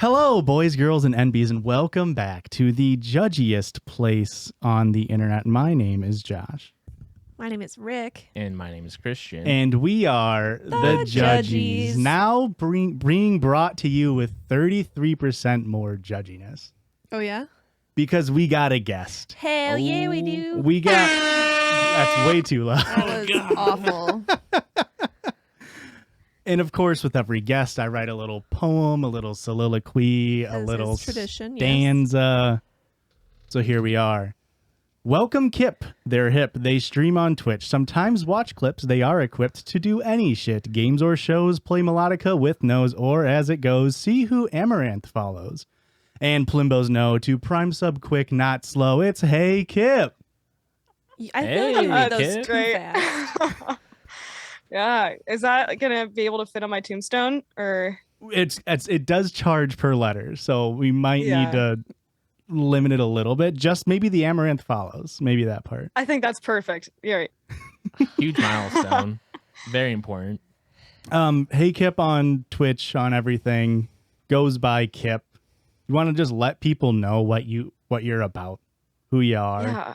Hello, boys, girls, and NBs, and welcome back to the judgiest place on the internet. My name is Josh. My name is Rick. And my name is Christian. And we are the Judgies. Now being brought to you with 33% more judginess. Oh, yeah? Because we got a guest. Hell yeah, we do. We got... That's way too loud. That was awful. And of course, with every guest, I write a little poem, a little soliloquy, a little tradition, stanza. Yes. So here we are. Welcome, Kipp. They're hip. They stream on Twitch. Sometimes watch clips. They are equipped to do any shit. Games or shows. Play melodica with nose. Or as it goes, see who Amaranth follows. And Plimbos know to prime sub quick, not slow. It's HeyKipp. I feel like you made those too fast. Yeah, is that gonna be able to fit on my tombstone, or it does charge per letter, so we might need to limit it a little bit. Just maybe the Amaranth follows, maybe that part. I think that's perfect. You're right. Huge milestone, very important. HeyKipp on Twitch on everything goes by Kipp. You want to just let people know what you're about, who you are. Yeah.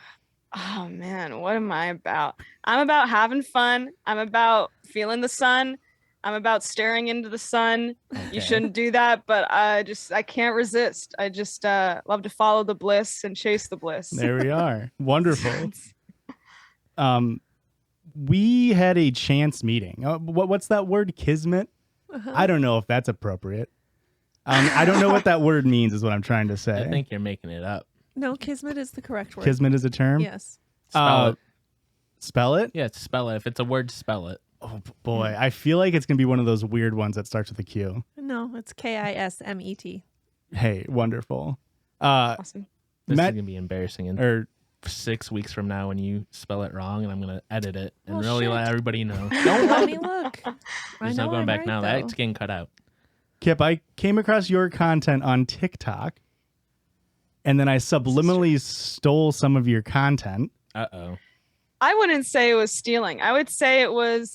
Oh man, what am I about? I'm about having fun. I'm about feeling the sun. I'm about staring into the sun. Okay. You shouldn't do that, but I can't resist. I just love to follow the bliss and chase the bliss. There we are. Wonderful. We had a chance meeting. What's that word? Kismet? I don't know if that's appropriate. I don't know what that word means is what I'm trying to say. I think you're making it up. No, Kismet is the correct word. Kismet is a term? Yes. Spell it. Spell it? Yeah, spell it. If it's a word, spell it. Oh, boy. I feel like it's going to be one of those weird ones that starts with a Q. No, it's Kismet. Hey, wonderful. Awesome. This is going to be embarrassing. And 6 weeks from now when you spell it wrong, and I'm going to edit it and really let everybody know. Don't let me look. There's no going back now. Though. That's getting cut out. Kipp, I came across your content on TikTok. And then I subliminally stole some of your content. Uh-oh. I wouldn't say it was stealing. I would say it was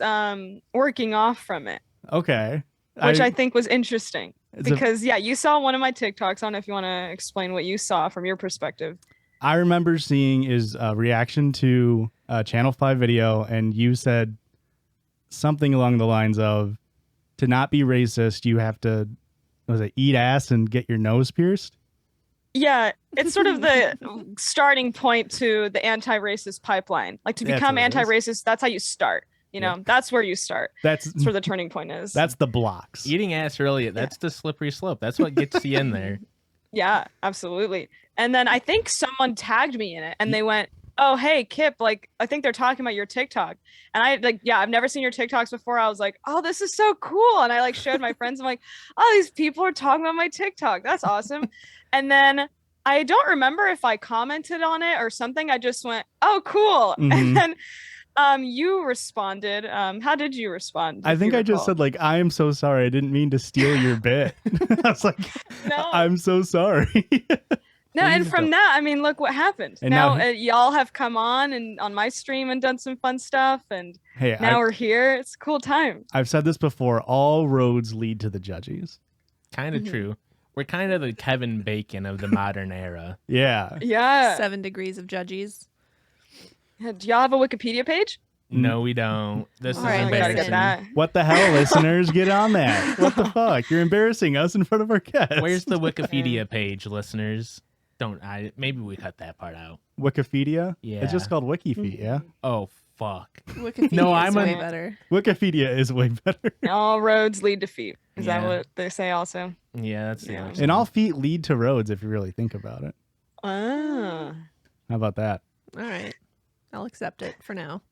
working off from it. Okay. Which I think was interesting. Because, you saw one of my TikToks. I don't know if you want to explain what you saw from your perspective. I remember seeing is a reaction to a Channel 5 video, and you said something along the lines of, to not be racist, you have to, eat ass and get your nose pierced? Yeah, it's sort of the starting point to the anti-racist pipeline. Like to become anti-racist, that's how you start. You know, that's where you start. That's where the turning point is. That's the blocks. Eating ass really, that's the slippery slope. That's what gets you in there. Yeah, absolutely. And then I think someone tagged me in it and they went, oh, hey, Kipp, like, I think they're talking about your TikTok. And I've never seen your TikToks before. I was like, oh, this is so cool. And I showed my friends. I'm like, oh, these people are talking about my TikTok. That's awesome. And then I don't remember if I commented on it or something. I just went, oh, cool. Mm-hmm. And then you responded. How did you respond? I think I just said, I am so sorry. I didn't mean to steal your bit. I was like, no, I'm so sorry. No, and from that, look what happened. And now y'all have come on my stream and done some fun stuff. And now we're here. It's a cool time. I've said this before. All roads lead to the Judgies. Kind of true. We're kind of the Kevin Bacon of the modern era. Yeah. Yeah. 7 degrees of Judgies. Do y'all have a Wikipedia page? No, we don't. This is embarrassing. What the hell, listeners? Get on that. What the fuck? You're embarrassing us in front of our guests. Where's the Wikipedia page, listeners? Maybe we cut that part out. Wikipedia? Yeah. It's just called WikiFeet, yeah? Oh, fuck. Wikipedia is way better. Wikipedia is way better. All roads lead to feet. Is that what they say also? Yeah, that's the answer. And all feet lead to roads if you really think about it. Ah. How about that? All right. I'll accept it for now.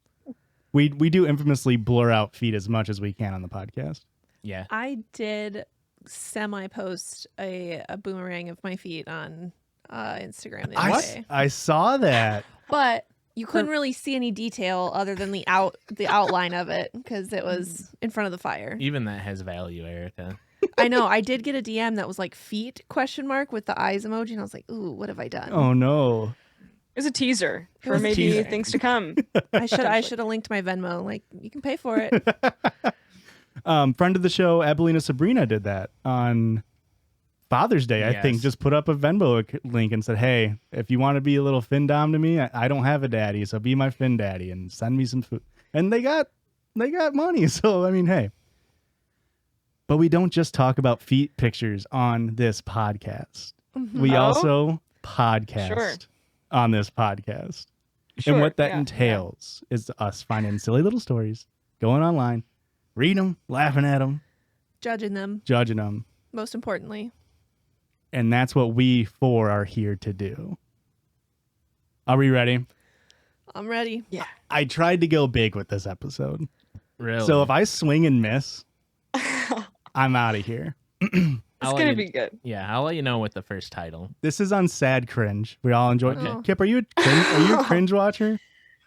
We do infamously blur out feet as much as we can on the podcast. Yeah. I did semi-post a boomerang of my feet on Instagram the other day. I saw that. But you couldn't really see any detail other than the outline of it because it was in front of the fire. Even that has value, Erica. I know. I did get a DM that was like feet ? With the eyes emoji, and I was like, "Ooh, what have I done?" Oh no! It was a teaser for maybe things to come. I should have linked my Venmo. Like, you can pay for it. Friend of the show, Abelina Sabrina, did that on Father's Day, I think, Yes. just put up a Venmo link and said, hey, if you want to be a little fin dom to me, I don't have a daddy, so be my fin daddy and send me some food. And they got money. So, I mean, hey. But we don't just talk about feet pictures on this podcast. We also podcast on this podcast. And what that entails is us finding silly little stories, going online, reading them, laughing at them, Judging them, judging them. most importantly. And that's what we four are here to do. Are we ready? I'm ready. Yeah. I tried to go big with this episode. Really? So if I swing and miss, I'm out of here. It's going to be good. Yeah, I'll let you know with the first title. This is on Sad Cringe. We all enjoy Okay. Kipp, are you a cringe watcher?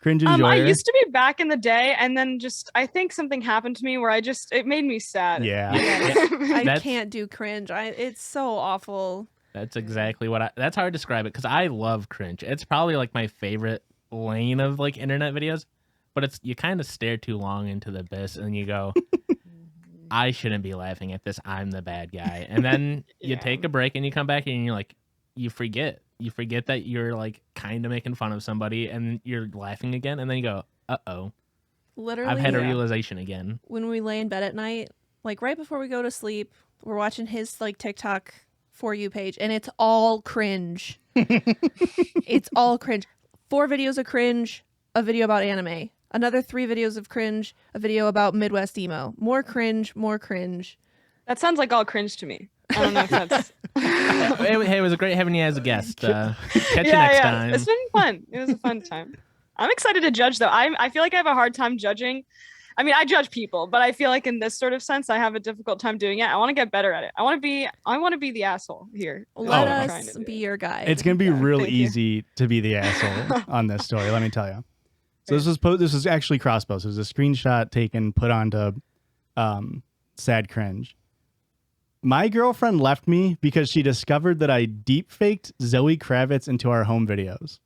Cringe enjoyer? I used to be back in the day, and then I think something happened to me where it made me sad. Yeah. I That's- can't do cringe. It's so awful. That's exactly that's how I describe it, because I love cringe. It's probably like my favorite lane of like internet videos, but it's you kind of stare too long into the abyss and you go, I shouldn't be laughing at this. I'm the bad guy. And then you take a break and you come back and you're like, you forget that you're like kind of making fun of somebody and you're laughing again. And then you go, uh-oh, Literally, I've had a realization again. when we lay in bed at night, like right before we go to sleep, we're watching his like TikTok For You page, and it's all cringe. It's all cringe. 4 videos of cringe, a video about anime, another 3 videos of cringe, a video about Midwest emo. More cringe, more cringe. That sounds like all cringe to me. I don't know if that's. Hey, it was great having you as a guest. Catch you next time. It's been fun. It was a fun time. I'm excited to judge, though. I feel like I have a hard time judging. I mean, I judge people, but I feel like in this sort of sense, I have a difficult time doing it. I want to get better at it. I want to be the asshole here. is Let what I'm trying us to do. be your guide. It's going to be real thank you. easy to be the asshole on this story, let me tell you. So this was actually cross-post. It was a screenshot taken, put onto Sad Cringe. My girlfriend left me because she discovered that I deepfaked Zoe Kravitz into our home videos.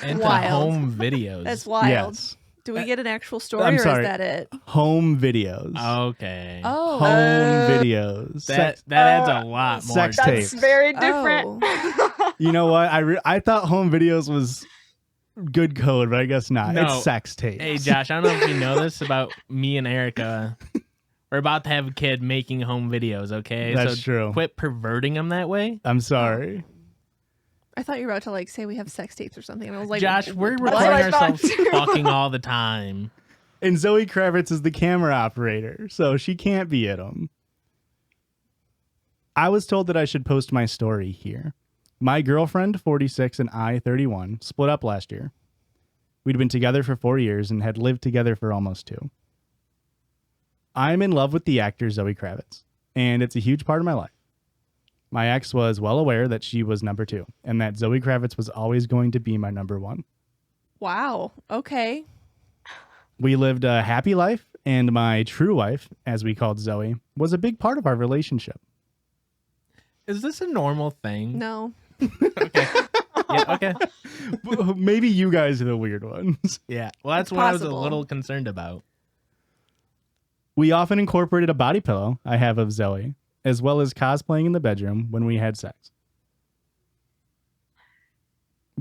Into Wild. home videos. That's wild. Yes. Do we get an actual story, I'm or sorry. is that it? Home videos. Okay. Oh, Home videos. That adds a lot more. sex to it. tapes. That's very different. You know what? I thought home videos was good code, but I guess not. No. It's sex tapes. Hey, Josh, I don't know if you know this about me and Erica. We're about to have a kid making home videos, okay? That's so true. Quit perverting them that way. I'm sorry. I thought you were about to like say we have sex tapes or something, and I was like, Josh, we're what? what recording I thought ourselves too. fucking all the time. And Zoe Kravitz is the camera operator, so she can't be at them. I was told that I should post my story here. My girlfriend, 46, and I, 31, split up last year. We'd been together for 4 years and had lived together for almost 2. I'm in love with the actor Zoe Kravitz, and it's a huge part of my life. My ex was well aware that she was number 2, and that Zoe Kravitz was always going to be my number 1. Wow. Okay. We lived a happy life, and my true wife, as we called Zoe, was a big part of our relationship. Is this a normal thing? No. Okay. Yeah, okay. Maybe you guys are the weird ones. Yeah. Well, that's It's what I was a possible. little concerned about. We often incorporated a body pillow I have of Zoe, as well as cosplaying in the bedroom when we had sex.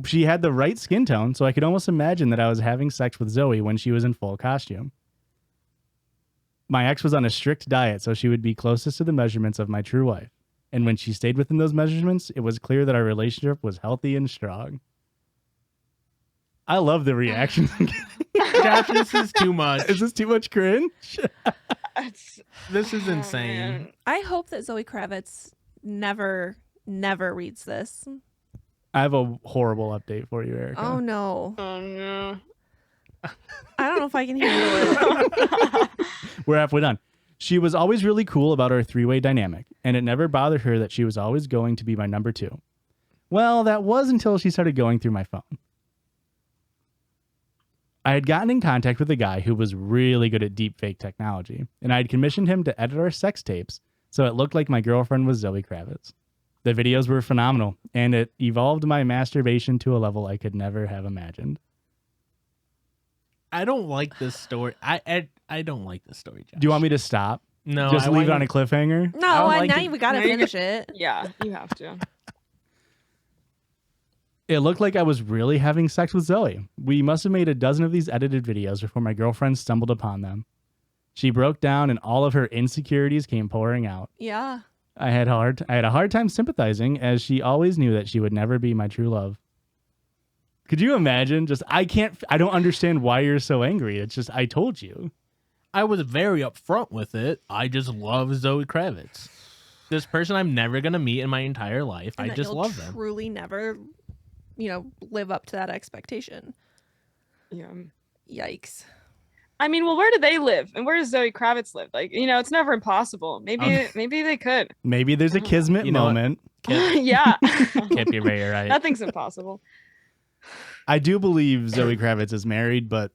She had the right skin tone, so I could almost imagine that I was having sex with Zoe when she was in full costume. My ex was on a strict diet, so she would be closest to the measurements of my true wife. And when she stayed within those measurements, it was clear that our relationship was healthy and strong. I love the reactions. Josh, this is too much. Is this too much cringe? This is Oh, insane. man. I hope that Zoe Kravitz never reads this. I have a horrible update for you, Erica. Oh no. Oh no. I don't know if I can handle it. We're halfway done. She was always really cool about our 3-way dynamic, and it never bothered her that she was always going to be my number 2. Well, that was until she started going through my phone. I had gotten in contact with a guy who was really good at deepfake technology, and I had commissioned him to edit our sex tapes so it looked like my girlfriend was Zoe Kravitz. The videos were phenomenal, and it evolved my masturbation to a level I could never have imagined. I don't like this story. I don't like this story, Josh. Do you want me to stop? No, Just I leave it want on a cliffhanger. No, I would like now to- we gotta No, you finish it. Yeah, you have to. It looked like I was really having sex with Zoe. We must have made a dozen of these edited videos before my girlfriend stumbled upon them. She broke down and all of her insecurities came pouring out. Yeah. I had a hard time sympathizing as she always knew that she would never be my true love. Could you imagine? I don't understand why you're so angry. It's just, I told you. I was very upfront with it. I just love Zoe Kravitz. This person I'm never going to meet in my entire life. And I that just you'll love them. truly never, live up to that expectation. Yeah. Yikes. I mean, well, where do they live, and where does Zoe Kravitz live? Like, it's never impossible. Maybe they could. Maybe there's a Kismet You know what? moment. Yeah. Kipp, you're very right. Nothing's impossible. I do believe Zoe Kravitz is married, but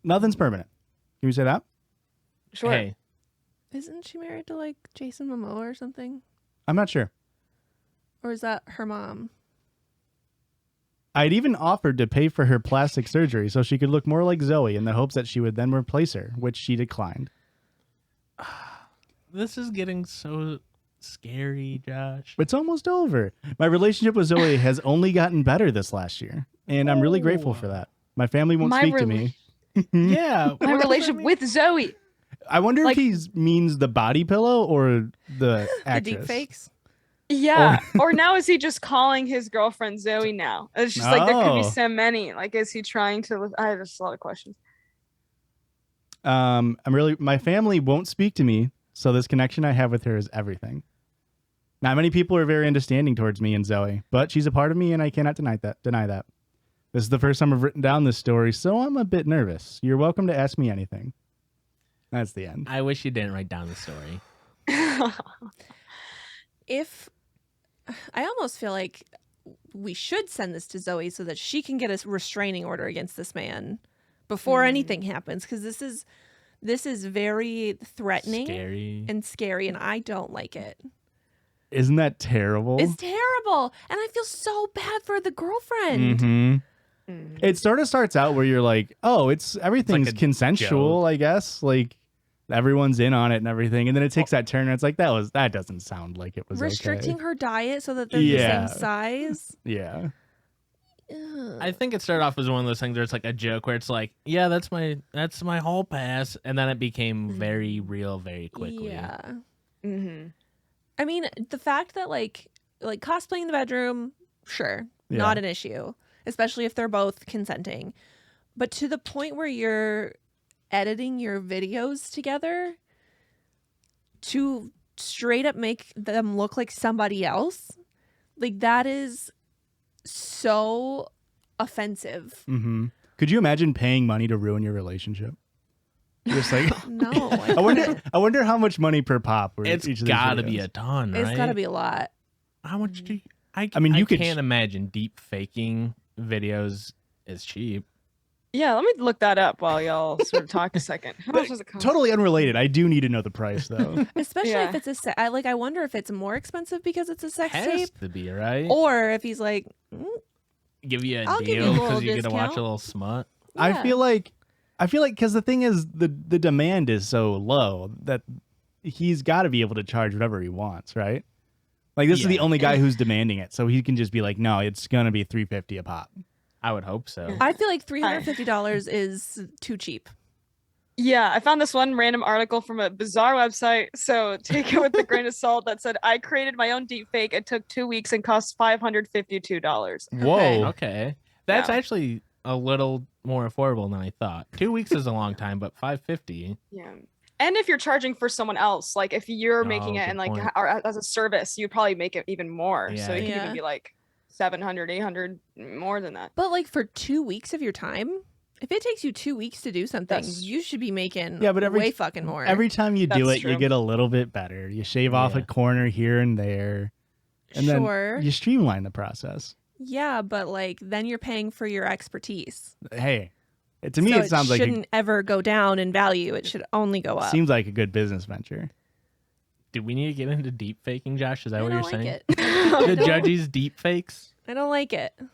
nothing's permanent. Can you say that? Sure. Hey, Isn't she married to like Jason Momoa or something? I'm not sure. Or is that her mom? I'd even offered to pay for her plastic surgery so she could look more like Zoe in the hopes that she would then replace her, which she declined. this is getting so scary, Josh. It's almost over. My relationship with Zoe has only gotten better this last year, and I'm really grateful for that. My family won't My speak to me. Yeah. My relationship with Zoe. I wonder Like- if he means the body pillow or the actress. The deepfakes? Yeah. Or now is he just calling his girlfriend Zoe now? It's just like there could be Oh. so many. Like, is he trying to? I have just a lot of questions. My family won't speak to me, so this connection I have with her is everything. Not many people are very understanding towards me and Zoe, but she's a part of me and I cannot deny that. This is the first time I've written down this story, so I'm a bit nervous. You're welcome to ask me anything. That's the end. I wish you didn't write down the story. If I almost feel like we should send this to Zoe so that she can get a restraining order against this man before anything happens, because this is very threatening Scary. and scary, and I don't like it. Isn't that terrible? It's terrible, and I feel so bad for the girlfriend. Mhm. Mm. It sort of starts out where you're like, oh, everything's a consensual, joke. I guess. Like everyone's in on it and everything, and then it takes that turn, and it's like that doesn't sound like it was Restricting okay. her diet so that they're Yeah. the same size. Yeah. Ugh. I think it started off as one of those things where it's like a joke where it's like, yeah, that's my whole pass, and then it became very real very quickly. Yeah. Mm-hmm. I mean, the fact that like cosplaying in the bedroom, sure, Yeah. not an issue, especially if they're both consenting. But to the point where you're editing your videos together to straight up make them look like somebody else, like that is so offensive. Mm-hmm. Could you imagine paying money to ruin your relationship? Just like No, I wonder how much money per pop. Were It's each of these got to be videos. a ton, right? it's got to be a lot. How much do you... I mean, you could can't imagine deep faking videos is cheap. Yeah, let me look that up while y'all sort of talk a second. How much does it cost? Totally unrelated. I do need to know the price though. Especially Yeah. if it's I wonder if it's more expensive because it's a sex Has tape, to be, right? or if he's like, Give you a I'll give you a deal little because you get to watch discount. a little smut. I yeah. feel like because the thing is the demand is so low that he's got to be able to charge whatever he wants, right? Like this is the Yeah. only guy who's demanding it, so he can just be like, no, it's gonna be $350 a pop. I would hope so. I feel like $350 is too cheap. Yeah, I found this one random article from a bizarre website, so take it with a grain of salt, that said, I created my own deepfake. It took 2 weeks and cost $552. Whoa. Okay. That's Yeah. actually a little more affordable than I thought. 2 weeks is a long time, but $550. Yeah. And if you're charging for someone else, like if you're making it good and like point. or as a service, you'd probably make it even more. So Yeah. it could Yeah. even be like 700, 800, more than that. But like for 2 weeks of your time, if it takes you 2 weeks to do something, That's you should be making Yeah, but way fucking more. Every time you do That's it, you true. get a little bit better. You shave off a Yeah. corner here and there, and sure. then you streamline the process. Yeah, but like then you're paying for your expertise. Hey, to me, So it sounds like shouldn't ever go down in value. It should only go up. seems like a good business venture. Do we need to get into deep faking, Josh? Is that I what don't you're like saying? it. The Judgies deep fakes? I don't like it. So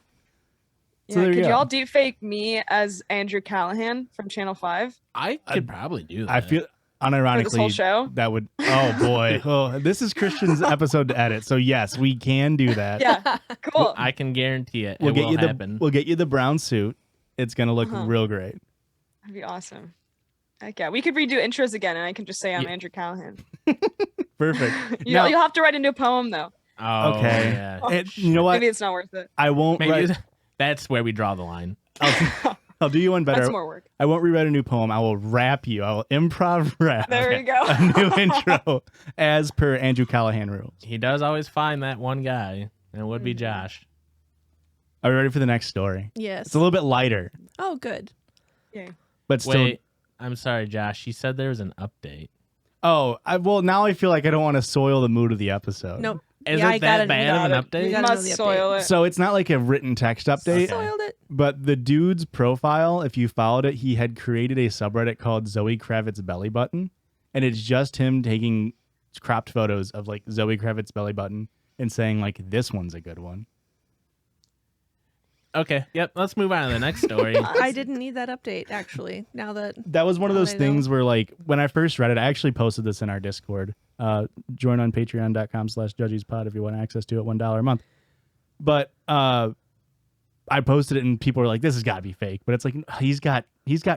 Yeah, there you could go. y'all deepfake me as Andrew Callahan from Channel 5? I could probably do that. I feel unironically, this whole show? that would. Oh boy, this is Christian's episode to edit. So yes, we can do that. Yeah, cool. I can guarantee it. We'll it get will you happen. we'll get you the brown suit. It's gonna look real great. That'd be awesome. Heck yeah, we could redo intros again, and I can just say I'm Yeah. Andrew Callahan. Perfect. You'll Now- have to write a new poem though. Oh, Okay. yeah. And you know what? Maybe it's not worth it. I won't Maybe write. that's where we draw the line. I'll do you one better. That's more work. I won't rewrite a new poem. I will rap you. I will improv rap There you go. a new intro as per Andrew Callahan rules. He does always find that one guy, and it would be Mhm. Josh. Are you ready for the next story? Yes. It's a little bit lighter, Oh, good. Yeah. but still. Wait, I'm sorry, Josh. You said there was an update. Well, now I feel like I don't want to soil the mood of the episode. Nope. Is Yeah, I it gotta- that bad you of an gotta- update? you gotta know Must the update. soil it. So it's not like a written text update, Soiled it. but the dude's profile, if you followed it, he had created a subreddit called Zoe Kravitz belly button, and it's just him taking cropped photos of like Zoe Kravitz belly button and saying like this one's a good one. Okay, yep. Let's move on to the next story. I didn't need that update, actually. Now that That was one of Now those I know. things where like when I first read it, I actually posted this in our Discord. Join on patreon.com/judgiespod if you want access to it, $1 a month. But I posted it and people were like, this has got to be fake. But it's like he's got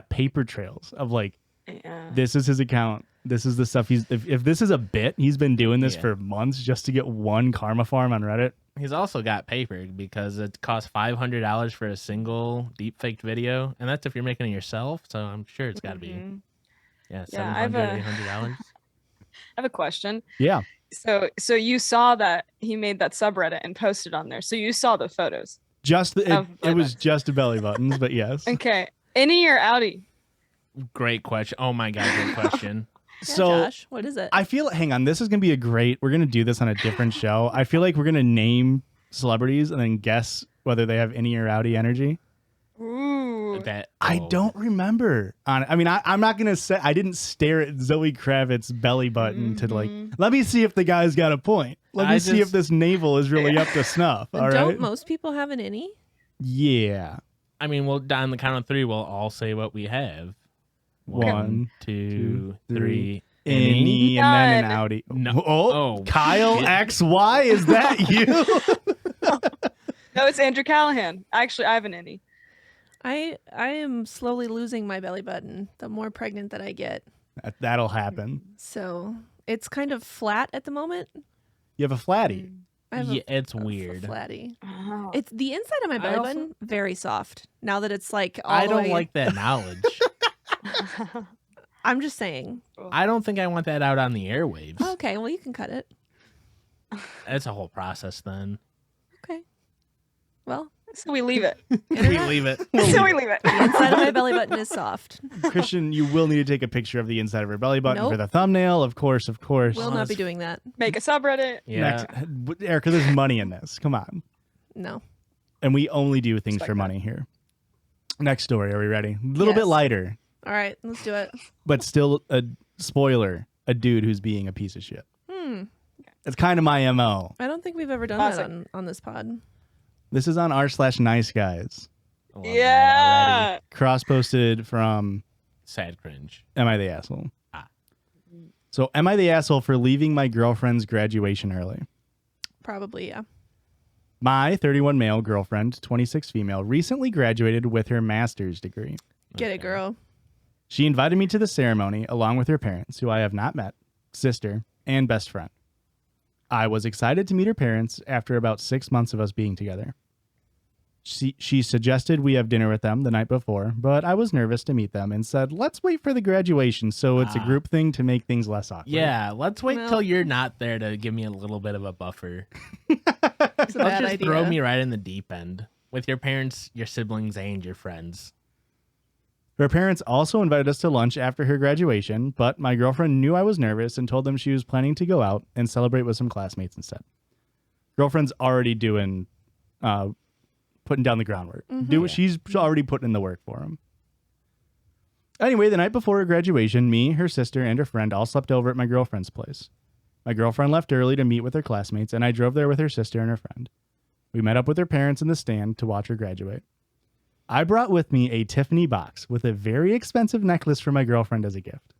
paper trails of like Yeah. this is his account. This is the stuff if this is a bit, he's been doing this Yeah. for months just to get one karma farm on Reddit. He's also got paper because it costs $500 for a single deepfaked video, and that's if you're making it yourself. So I'm sure it's got to be Mhm. yeah, Yeah, $700, $800. I have a question. Yeah. So you saw that he made that subreddit and posted on there. So you saw the photos. Just Of it was just belly buttons, but yes. Okay. Innie or outie? Great question. Oh my god, great question. Yeah, So Josh, what is it? I feel hang on, this is gonna be we're gonna do this on a different show. I feel like we're gonna name celebrities and then guess whether they have any or outy energy. Ooh. That I oh. don't remember. I'm not gonna say I didn't stare at Zoe Kravitz's belly button to like. Mhm. Let me see if the guy's got a point. Let me I see if just- this navel is really up to snuff. All Don't right. most people have an innie? Yeah. I mean, we'll on the count of three, we'll all say what we have. One, 2, two, 3. Any and then an None. outie. No. Oh, Oh, Kyle shit. XY, is that you? No, it's Andrew Callahan. Actually, I have an innie. I am slowly losing my belly button the more pregnant that I get. That'll happen. So it's kind of flat at the moment. You have a flatty. I have Yeah, it's a weird. flatty. Oh. It's the inside of my I belly also- button very soft. Now that it's like all I the don't way, like that knowledge. I'm just saying. I don't think I want that out on the airwaves. Okay, well you can cut it. That's a whole process then. Okay. Well, So we leave it. We internet, leave it. So we leave it. the inside of my belly button is soft. Christian, you will need to take a picture of the inside of her belly button for Nope. the thumbnail, of course. Will not be Honest- doing that. Make a subreddit. Yeah. Next, Erica, there's money in this. Come on. No. And we only do things Respect for that. money here. Next story. Are we ready? A little bit Yes. lighter, All right, let's do it. but still a spoiler. A dude who's being a piece of shit. It's kind of my MO. I don't think we've ever done Classic. that on this pod. This is on r/nice guys. I love that already. Yeah. Cross posted from Sad cringe. Am I the Asshole? Ah. So, am I the asshole for leaving my girlfriend's graduation early? Probably, yeah. My 31 male girlfriend, 26 female, recently graduated with her master's degree. Get it, Okay. girl. She invited me to the ceremony along with her parents, who I have not met, sister, and best friend. I was excited to meet her parents after about 6 months of us being together. She suggested we have dinner with them the night before, but I was nervous to meet them and said, let's wait for the graduation so it's a Ah. group thing to make things less awkward. Yeah, let's wait Well- till you're not there to give me a little bit of a buffer. It's a Let's bad just idea. throw me right in the deep end with your parents, your siblings, and your friends. Her parents also invited us to lunch after her graduation, but my girlfriend knew I was nervous and told them she was planning to go out and celebrate with some classmates instead. Girlfriend's already doing, putting down the groundwork. Mhm. She's already putting in the work for him. Anyway, the night before her graduation, me, her sister, and her friend all slept over at my girlfriend's place. My girlfriend left early to meet with her classmates, and I drove there with her sister and her friend. We met up with her parents in the stand to watch her graduate. I brought with me a Tiffany box with a very expensive necklace for my girlfriend as a gift.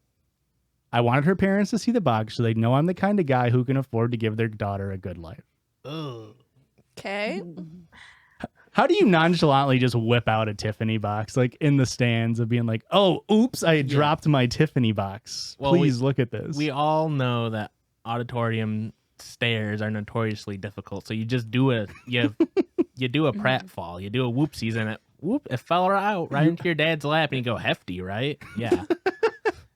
I wanted her parents to see the box so they'd know I'm the kind of guy who can afford to give their daughter a good life. Ugh. Okay. How do you nonchalantly just whip out a Tiffany box, like in the stands of being like, oh, oops, I dropped my Tiffany box. Well, Please look at this. We all know that auditorium stairs are notoriously difficult. So you just do you do a pratfall. You do a whoopsies and it fell out right into your dad's lap and you go, hefty, right? Yeah.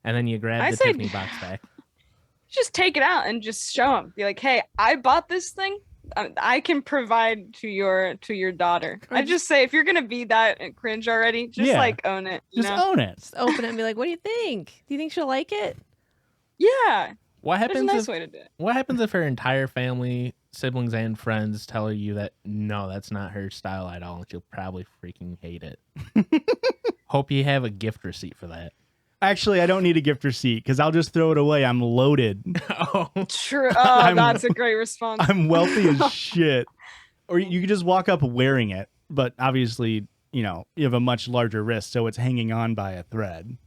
And then you grab the Tiffany box back. Just take it out and just show them. Be like, hey, I bought this thing. I can provide to your daughter. I just say, if you're gonna be that cringe already, just like own it. Just own it. Just open it and be like, what do you think? Do you think she'll like it? Yeah. What happens? There's a nice way to do it. What happens if her entire family, siblings, and friends tell you that no, that's not her style at all, and she'll probably freaking hate it? Hope you have a gift receipt for that. Actually, I don't need a gift receipt because I'll just throw it away. I'm loaded. Oh, True. Oh, that's a great response. I'm wealthy as shit. Or you could just walk up wearing it, but obviously, you have a much larger wrist, so it's hanging on by a thread.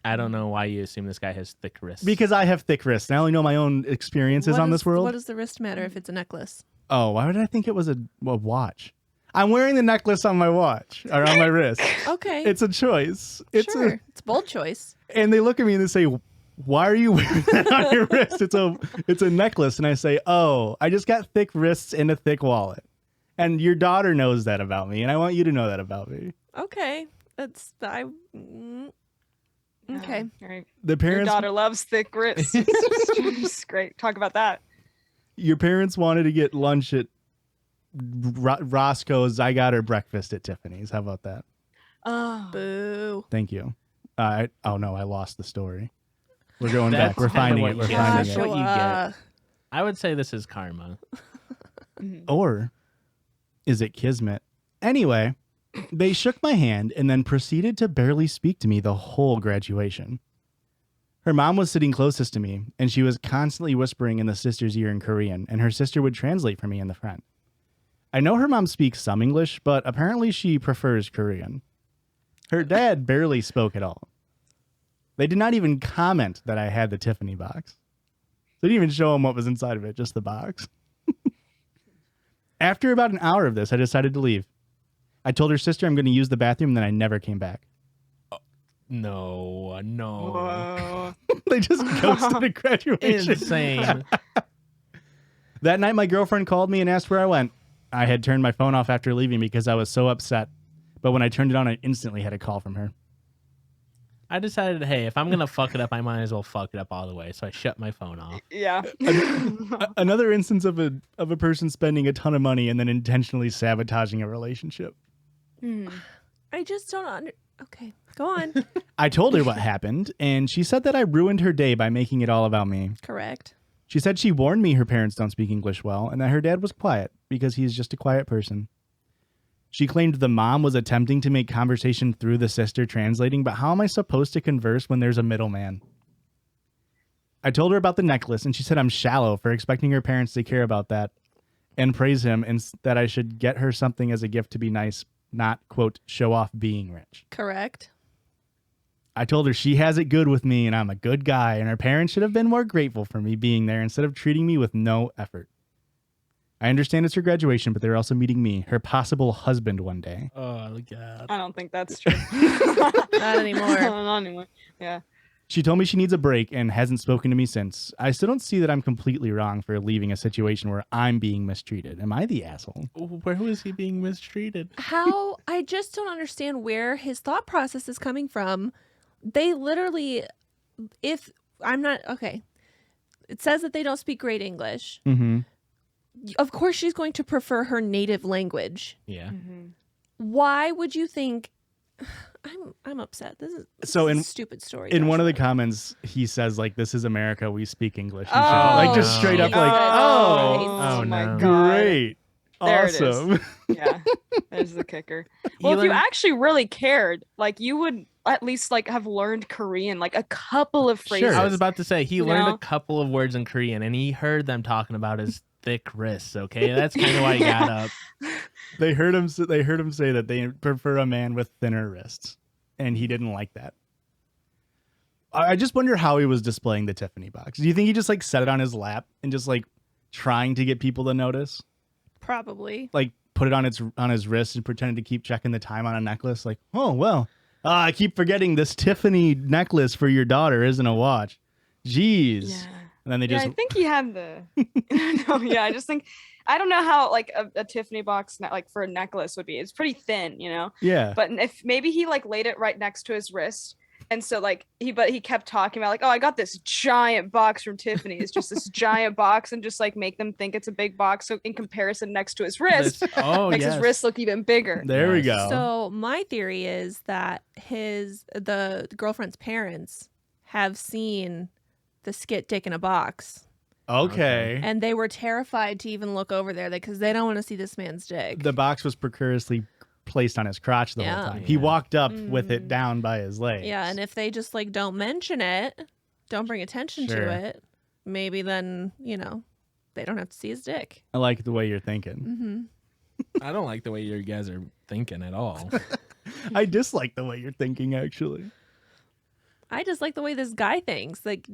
I don't know why you assume this guy has thick wrists. Because I have thick wrists. I only know my own experiences on this world. What does the wrist matter if it's a necklace? Oh, why did I think it was a watch? I'm wearing the necklace on my watch or on my wrist. Okay. It's a choice. It's a bold choice. And they look at me and they say, why are you wearing that on your wrist? It's a necklace. And I say, oh, I just got thick wrists and a thick wallet. And your daughter knows that about me. And I want you to know that about me. Okay. Okay. Right. The parents, Your daughter loves thick wrists. It's great. Talk about that. Your parents wanted to get lunch at Roscoe's. I got her breakfast at Tiffany's. How about that? Oh. Boo. Thank you. Oh no, I lost the story. We're going That's back. We're kinda finding what it. We're you finding get. it. What you get. I would say this is karma. Or is it Kismet? Anyway, they shook my hand and then proceeded to barely speak to me the whole graduation. Her mom was sitting closest to me, and she was constantly whispering in the sister's ear in Korean, and her sister would translate for me in the front. I know her mom speaks some English, but apparently she prefers Korean. Her dad barely spoke at all. They did not even comment that I had the Tiffany box. They didn't even show him what was inside of it, just the box. After about an hour of this, I decided to leave. I told her sister I'm going to use the bathroom, and then I never came back. No. Whoa. They just ghosted at graduation. Insane. That night, my girlfriend called me and asked where I went. I had turned my phone off after leaving because I was so upset. But when I turned it on, I instantly had a call from her. I decided, hey, if I'm going to fuck it up, I might as well fuck it up all the way. So I shut my phone off. Yeah. Another instance of a person spending a ton of money and then intentionally sabotaging a relationship. I just don't Okay, go on. I told her what happened, and she said that I ruined her day by making it all about me. Correct. She said she warned me her parents don't speak English well, and that her dad was quiet because he's just a quiet person. She claimed the mom was attempting to make conversation through the sister translating, but how am I supposed to converse when there's a middleman? I told her about the necklace, and she said I'm shallow for expecting her parents to care about that and praise him, and that I should get her something as a gift to be nice, not, quote, show off being rich. Correct. I told her she has it good with me and I'm a good guy, and her parents should have been more grateful for me being there instead of treating me with no effort. I understand it's her graduation, but they're also meeting me, her possible husband, one day. Oh, God. I don't think that's true. Not anymore. Not anymore. Yeah. She told me she needs a break and hasn't spoken to me since. I still don't see that I'm completely wrong for leaving a situation where I'm being mistreated. Am I the asshole? Where was he being mistreated? How? I just don't understand where his thought process is coming from. They literally, if I'm not, okay, it says that they don't speak great English. Mm-hmm. Of course she's going to prefer her native language. Yeah. Why would you think, I'm upset. This is a stupid story. In one of the Joshua. comments, he says, like, this is America, we speak English. Oh, like, just straight up, like, Oh, my no. God. great. There it is. Awesome. Yeah, there's the kicker. Well, if you Elon- actually really cared, like you would at least like have learned Korean, like a couple of phrases. Sure. I was about to say, he You learned know? a couple of words in Korean, and he heard them talking about his thick wrists, okay? That's kind of why he got up. They heard him say that they prefer a man with thinner wrists, and he didn't like that. I just wonder how he was displaying the Tiffany box. Do you think he just like set it on his lap and just like trying to get people to notice? Probably. Like put it on his wrist and pretended to keep checking the time on a necklace. Like, oh, well, I keep forgetting this Tiffany necklace for your daughter isn't a watch. Jeez. Yeah. And then they Yeah, just... I think he had the. No, yeah, I just think I don't know how like a Tiffany box like for a necklace would be. It's pretty thin, you know. Yeah. But if maybe he like laid it right next to his wrist, and so like he kept talking about like, oh, I got this giant box from Tiffany. It's just this giant box, and just like make them think it's a big box. So in comparison, next to his wrist, makes his wrist look even bigger. There we go. So my theory is that the girlfriend's parents have seen the skit Dick in a Box. Okay. And they were terrified to even look over there because they don't want to see this man's dick. The box was precariously placed on his crotch the whole time. Yeah. He walked up with it down by his legs. Yeah, and if they just like don't mention it, don't bring attention Sure. to it, maybe then, you know, they don't have to see his dick. I like the way you're thinking. Mm-hmm. I don't like the way you guys are thinking at all. I dislike the way you're thinking, actually. I just like the way this guy thinks. Like,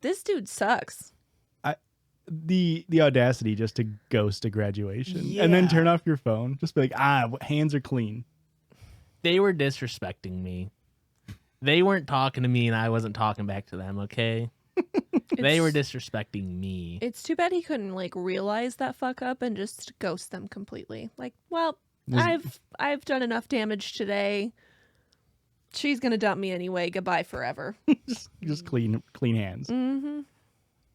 this dude sucks. The audacity just to ghost a graduation and then Yeah. turn off your phone. Just be like, hands are clean. They were disrespecting me. They weren't talking to me and I wasn't talking back to them, okay? They were disrespecting me. It's too bad he couldn't like realize that fuck up and just ghost them completely. Like, well, Was- I've done enough damage today. She's gonna dump me anyway. Goodbye forever. just clean hands. Mm-hmm.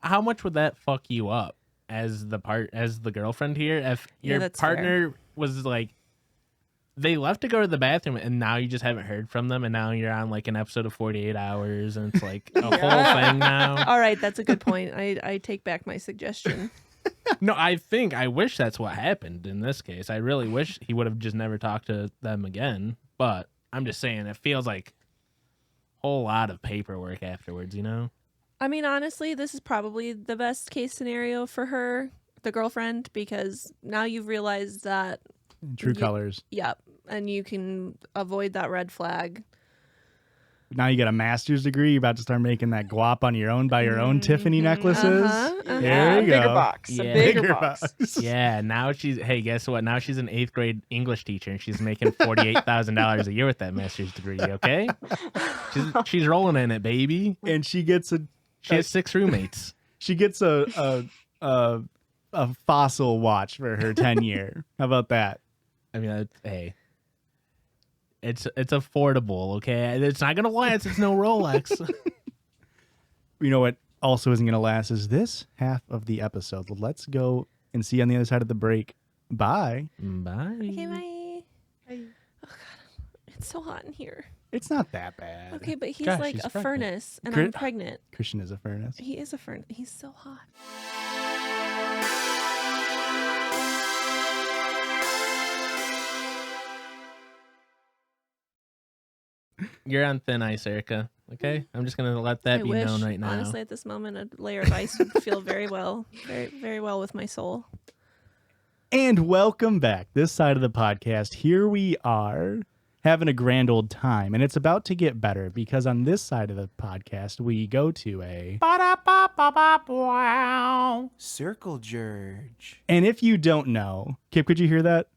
How much would that fuck you up as the girlfriend here? If Yeah, your that's partner was like, they left to go to the bathroom and now you just haven't heard from them and now you're on like an episode of 48 Hours and it's like a whole thing now. All right, that's a good point. I take back my suggestion. No, I wish that's what happened in this case. I really wish he would have just never talked to them again. But I'm just saying, it feels like a whole lot of paperwork afterwards, you know? I mean, honestly, this is probably the best case scenario for her, the girlfriend, because now you've realized that, True colors. yep, and you can avoid that red flag. Now you got a master's degree. You're about to start making that guap on your own, buy your own Tiffany necklaces. Uh-huh. There you Bigger go. box. Yeah. A bigger box. Yeah, now hey, guess what? Now she's an 8th grade English teacher and she's making $48,000 a year with that master's degree, okay? She's rolling in it, baby. And she gets She has 6 roommates. she gets a fossil watch for her 10-year. How about that? I mean, hey. It's affordable, okay? It's not gonna last. It's no Rolex. You know what also isn't going to last is this half of the episode. Let's go and see you on the other side of the break. Bye. Bye. Okay, bye. Oh god, it's so hot in here. It's not that bad. Okay, but he's Gosh, like she's a pregnant. furnace, and Cri- I'm pregnant. Christian is a furnace. He is a furnace. He's so hot. You're on thin ice, Erica. Okay? I'm just gonna let that I be wish, known right now. honestly, at this moment, a layer of ice would feel very well, very well with my soul. And welcome back. This side of the podcast, here we are having a grand old time. And it's about to get better because on this side of the podcast, we go to a... Circle Jerdge. And if you don't know, Kipp, could you hear that?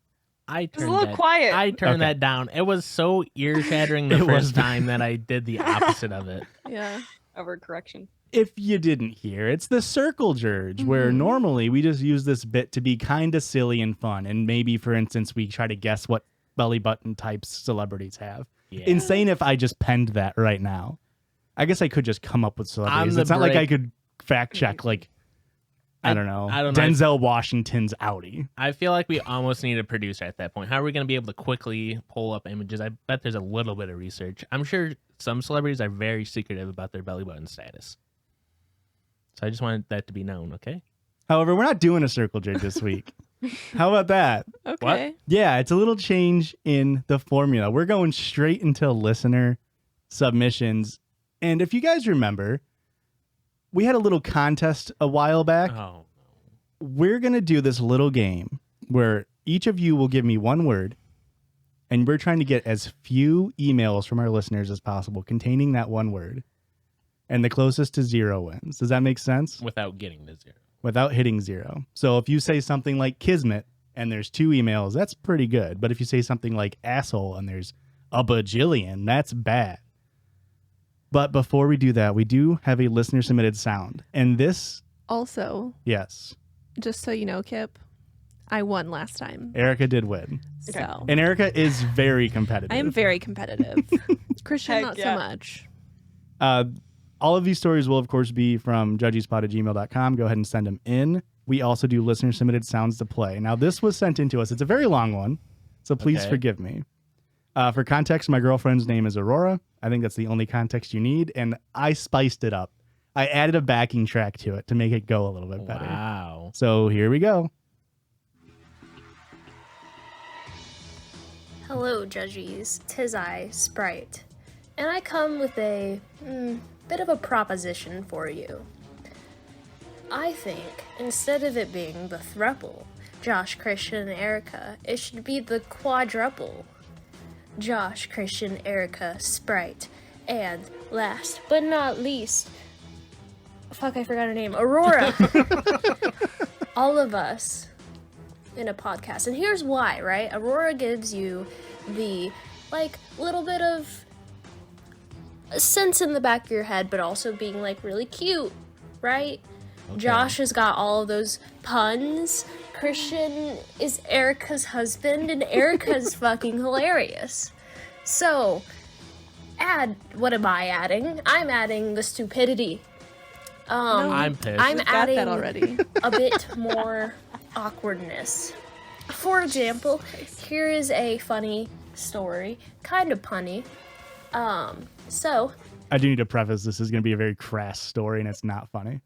I It's a turned little that, quiet. I turned Okay. that down. It was so ear shattering the It was first time that I did the opposite of it. Yeah. Overcorrection. If you didn't hear, it's the Circle Jerdge, where Mhm. normally we just use this bit to be kind of silly and fun. And maybe, for instance, we try to guess what belly button types celebrities have. Yeah. Insane if I just penned that right now. I guess I could just come up with celebrities. the It's not like I break- could fact check, like, I don't know, I don't know. Denzel Washington's Audi. I feel like we almost need a producer at that point. How are we going to be able to quickly pull up images? I bet there's a little bit of research. I'm sure some celebrities are very secretive about their belly button status. So I just wanted that to be known, okay? However, we're not doing a Circle Jerdge this week. How about that? Okay. Yeah, it's a little change in the formula. We're going straight into listener submissions. And if you guys remember, we had a little contest a while back. Oh, We're going to do this little game where each of you will give me one word, and we're trying to get as few emails from our listeners as possible containing that one word. and the closest to 0 wins. Does that make sense? Without getting to 0. Without hitting 0. So if you say something like Kismet and there's 2 emails, that's pretty good. But if you say something like asshole and there's a bajillion, that's bad. But before we do that, we do have a listener submitted sound. And this, Also, yes, just so you know, Kipp, I won last time. Erica did win. So And Erica is very competitive. I am very competitive. Christian, Heck not yeah. so much. All of these stories will, of course, be from judgiespod@gmail.com. Go ahead and send them in. We also do listener submitted sounds to play. Now, this was sent in to us. It's a very long one, so please Okay. forgive me. For context, my girlfriend's name is Aurora. I think that's the only context you need, and I spiced it up. I added a backing track to it to make it go a little bit better. Wow. So here we go. Hello, Judgies. 'Tis I, Sprite, and I come with a bit of a proposition for you. I think instead of it being the thruple, Josh, Christian, and Erica, it should be the quadruple. Josh, Christian, Erica, Sprite, and last but not least, fuck, I forgot her name, Aurora. All of us in a podcast. And here's why, right? Aurora gives you the, like, little bit of sense in the back of your head, but also being, like, really cute, right? Okay. Josh has got all of those puns. Christian is Erica's husband, and Erica's fucking hilarious. So, what am I adding? I'm adding the stupidity. I'm pissed. I'm We've got adding that already. a bit more awkwardness. For example, here is a funny story, kind of punny. So I do need to preface this is going to be a very crass story, and it's not funny.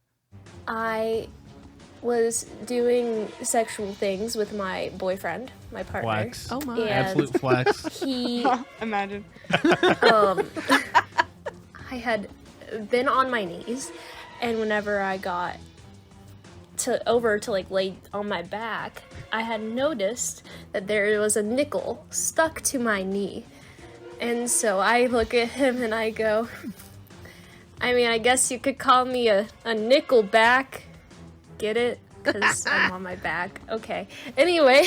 I was doing sexual things with my boyfriend, my partner. Flex. Oh my. Yeah. Absolute flex. He, Imagine. I had been on my knees, and whenever I got over to like lay on my back, I had noticed that there was a nickel stuck to my knee. And so I look at him and I go, I mean, I guess you could call me a nickel back. Get it? Because I'm on my back. Okay. Anyway,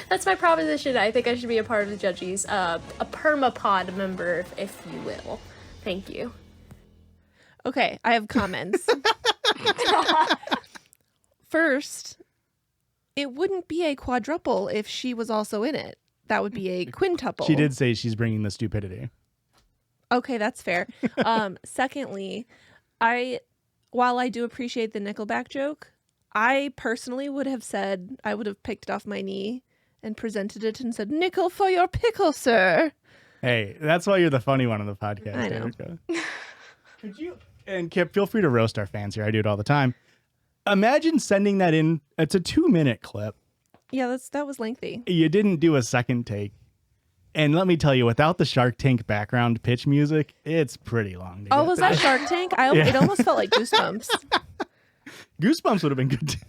that's my proposition. I think I should be a part of the Judgies. A permapod member, if you will. Thank you. Okay, I have comments. First, it wouldn't be a quadruple if she was also in it. That would be a quintuple. She did say she's bringing the stupidity. Okay, that's fair. Secondly, while I do appreciate the Nickelback joke, I personally would have said, I would have picked it off my knee and presented it and said, "Nickel for your pickle, sir." Hey, that's why you're the funny one on the podcast, I know. Erica. Could you? And Kipp, feel free to roast our fans here. I do it all the time. Imagine sending that in. It's a 2-minute clip. Yeah, that was lengthy. You didn't do a second take. And let me tell you, without the Shark Tank background pitch music, it's pretty long. To Oh, get was through. that Shark Tank? Yeah. It almost felt like Goosebumps. Goosebumps would have been good too.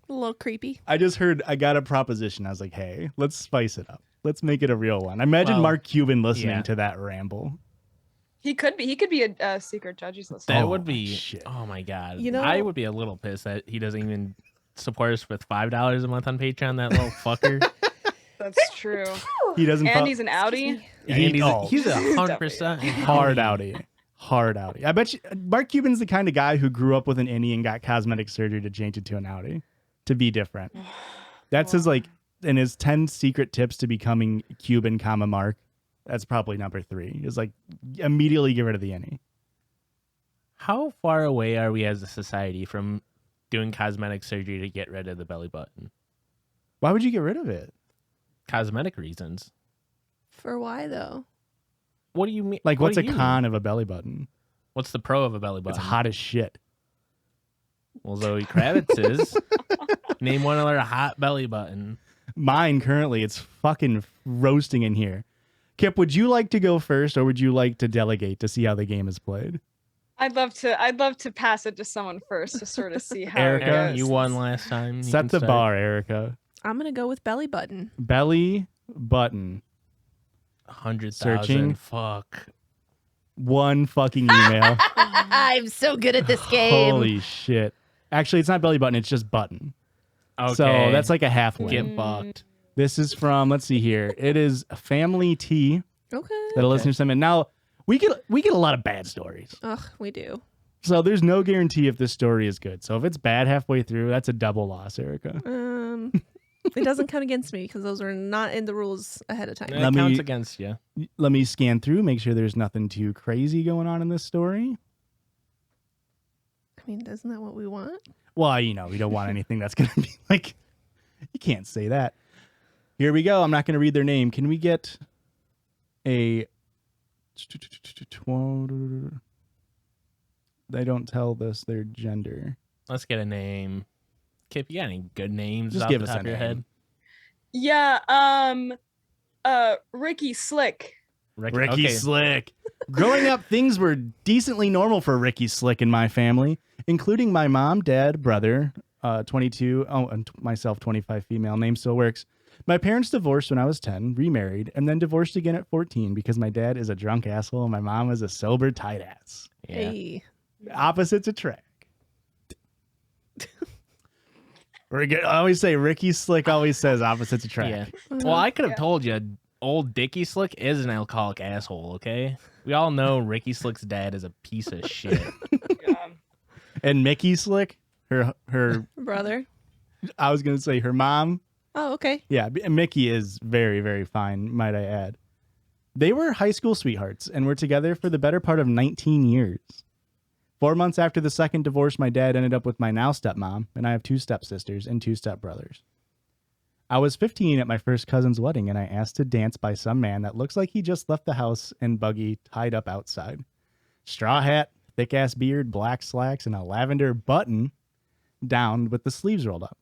A little creepy. I just heard I got a proposition. I was like, hey, let's spice it up. Let's make it a real one. Imagine Well, Mark Cuban listening yeah. to that ramble. He could be a secret Judgies listener. That Oh, would be. shit. Oh my god. You know- I would be a little pissed that he doesn't even support us with $5 a month on Patreon. That little fucker. That's true. He doesn't And he's an Audi. He's oh, 100% hard outie. Hard outie. I bet you Mark Cuban's the kind of guy who grew up with an innie and got cosmetic surgery to change it to an outie to be different. That's his like in his 10 secret tips to becoming Cuban, Mark. That's probably number 3. Is like immediately get rid of the innie. How far away are we as a society from doing cosmetic surgery to get rid of the belly button? Why would you get rid of it? Cosmetic reasons. For why, though? What do you mean? Like, What what's do a you mean? con of a belly button? What's the pro of a belly It's button? hot as shit. Well, Zoe Kravitz is. Name one other hot belly button. Mine currently, it's fucking roasting in here. Kipp, would you like to go first, or would you like to delegate to see how the game is played? I'd love to pass it to someone first to sort of see how Erica, it goes. You won last time. You Set can the start. bar, Erica. I'm going to go with belly button. Belly button. 100,000. Searching. Fuck. One fucking email. I'm so good at this game. Holy shit. Actually, it's not belly button. It's just button. Okay. So that's like a half win. Get fucked. This is from, let's see here. It is Family T Okay. that a listener sent in. Now, we get a lot of bad stories. Ugh, we do. So there's no guarantee if this story is good. So if it's bad halfway through, that's a double loss, Erica. It doesn't count against me because those were not in the rules ahead of time. It Let me- counts against you. Let me scan through, make sure there's nothing too crazy going on in this story. I mean, isn't that what we want? Well, you know, we don't want anything that's going to be like, you can't say that. Here we go. I'm not going to read their name. Can we get a... They don't tell us their gender. Let's get a name. Kipp, you got any good names Just off give the us top a of your name. head? Yeah, Ricky Slick. Ricky okay. Slick. Growing up, things were decently normal for Ricky Slick in my family, including my mom, dad, brother, 22, and myself, 25, female. Name still works. My parents divorced when I was 10, remarried, and then divorced again at 14 because my dad is a drunk asshole and my mom is a sober tight ass. Yeah. Hey. Opposites attract. I always say Ricky Slick always says opposites attract. Yeah. Well, I could have told you, old Dickie Slick is an alcoholic asshole, okay? We all know Ricky Slick's dad is a piece of shit. Yeah. And Mickey Slick, her Brother. I was going to say her mom. Oh, okay. Yeah, Mickey is very, very fine, might I add. They were high school sweethearts and were together for the better part of 19 years. 4 months after the second divorce, my dad ended up with my now stepmom, and I have 2 stepsisters and 2 stepbrothers. I was 15 at my first cousin's wedding, and I asked to dance by some man that looks like he just left the house in buggy tied up outside. Straw hat, thick-ass beard, black slacks, and a lavender button down with the sleeves rolled up.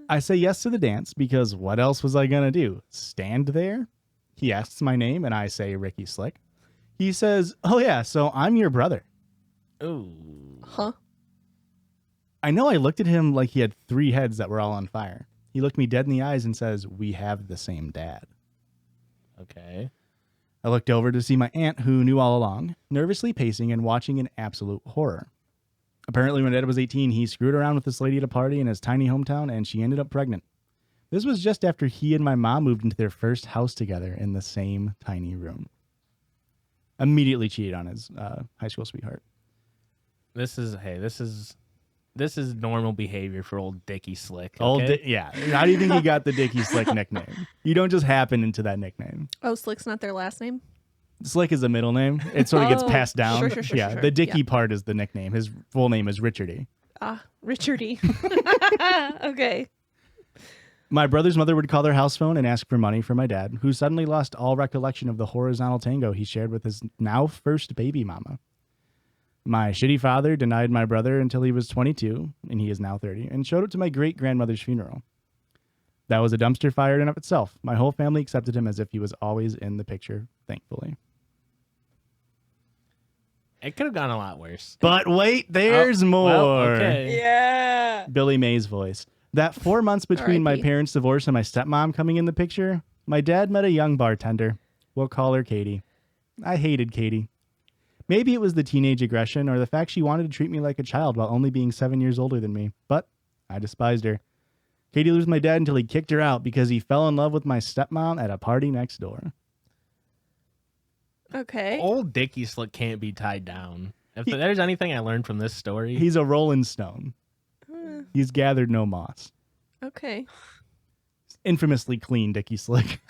I say yes to the dance because what else was I going to do? Stand there? He asks my name, and I say Ricky Slick. He says, "Oh yeah, so I'm your brother." Ooh. Huh? I know I looked at him like he had 3 heads that were all on fire. He looked me dead in the eyes and says, "We have the same dad." Okay. I looked over to see my aunt, who knew all along, nervously pacing and watching in absolute horror. Apparently, when Dad was 18, he screwed around with this lady at a party in his tiny hometown, and she ended up pregnant. This was just after he and my mom moved into their first house together in the same tiny room. Immediately cheated on his high school sweetheart. This is normal behavior for old Dickie Slick. Old Okay? yeah. How do you think he got the Dickie Slick nickname? You don't just happen into that nickname. Oh, Slick's not their last name? Slick is the middle name. It sort of gets Oh, passed down. sure, Yeah, sure. the Dickie Yeah. part is the nickname. His full name is Richardy. Ah, Richardy. Okay. My brother's mother would call their house phone and ask for money for my dad, who suddenly lost all recollection of the horizontal tango he shared with his now first baby mama. My shitty father denied my brother until he was 22, and he is now 30, and showed up to my great-grandmother's funeral. That was a dumpster fire in and of itself. My whole family accepted him as if he was always in the picture, thankfully. It could have gone a lot worse. But wait, there's more. Well, okay. Yeah. Billy May's voice. That 4 months between my R.I.P. parents' divorce and my stepmom coming in the picture, my dad met a young bartender. We'll call her Katie. I hated Katie. Maybe it was the teenage aggression or the fact she wanted to treat me like a child while only being 7 years older than me, but I despised her. Katie lived with my dad until he kicked her out because he fell in love with my stepmom at a party next door. Okay. Old Dickie Slick can't be tied down. If there's anything I learned from this story, He's a rolling stone. He's gathered no moss. Okay. Infamously clean Dickie Slick.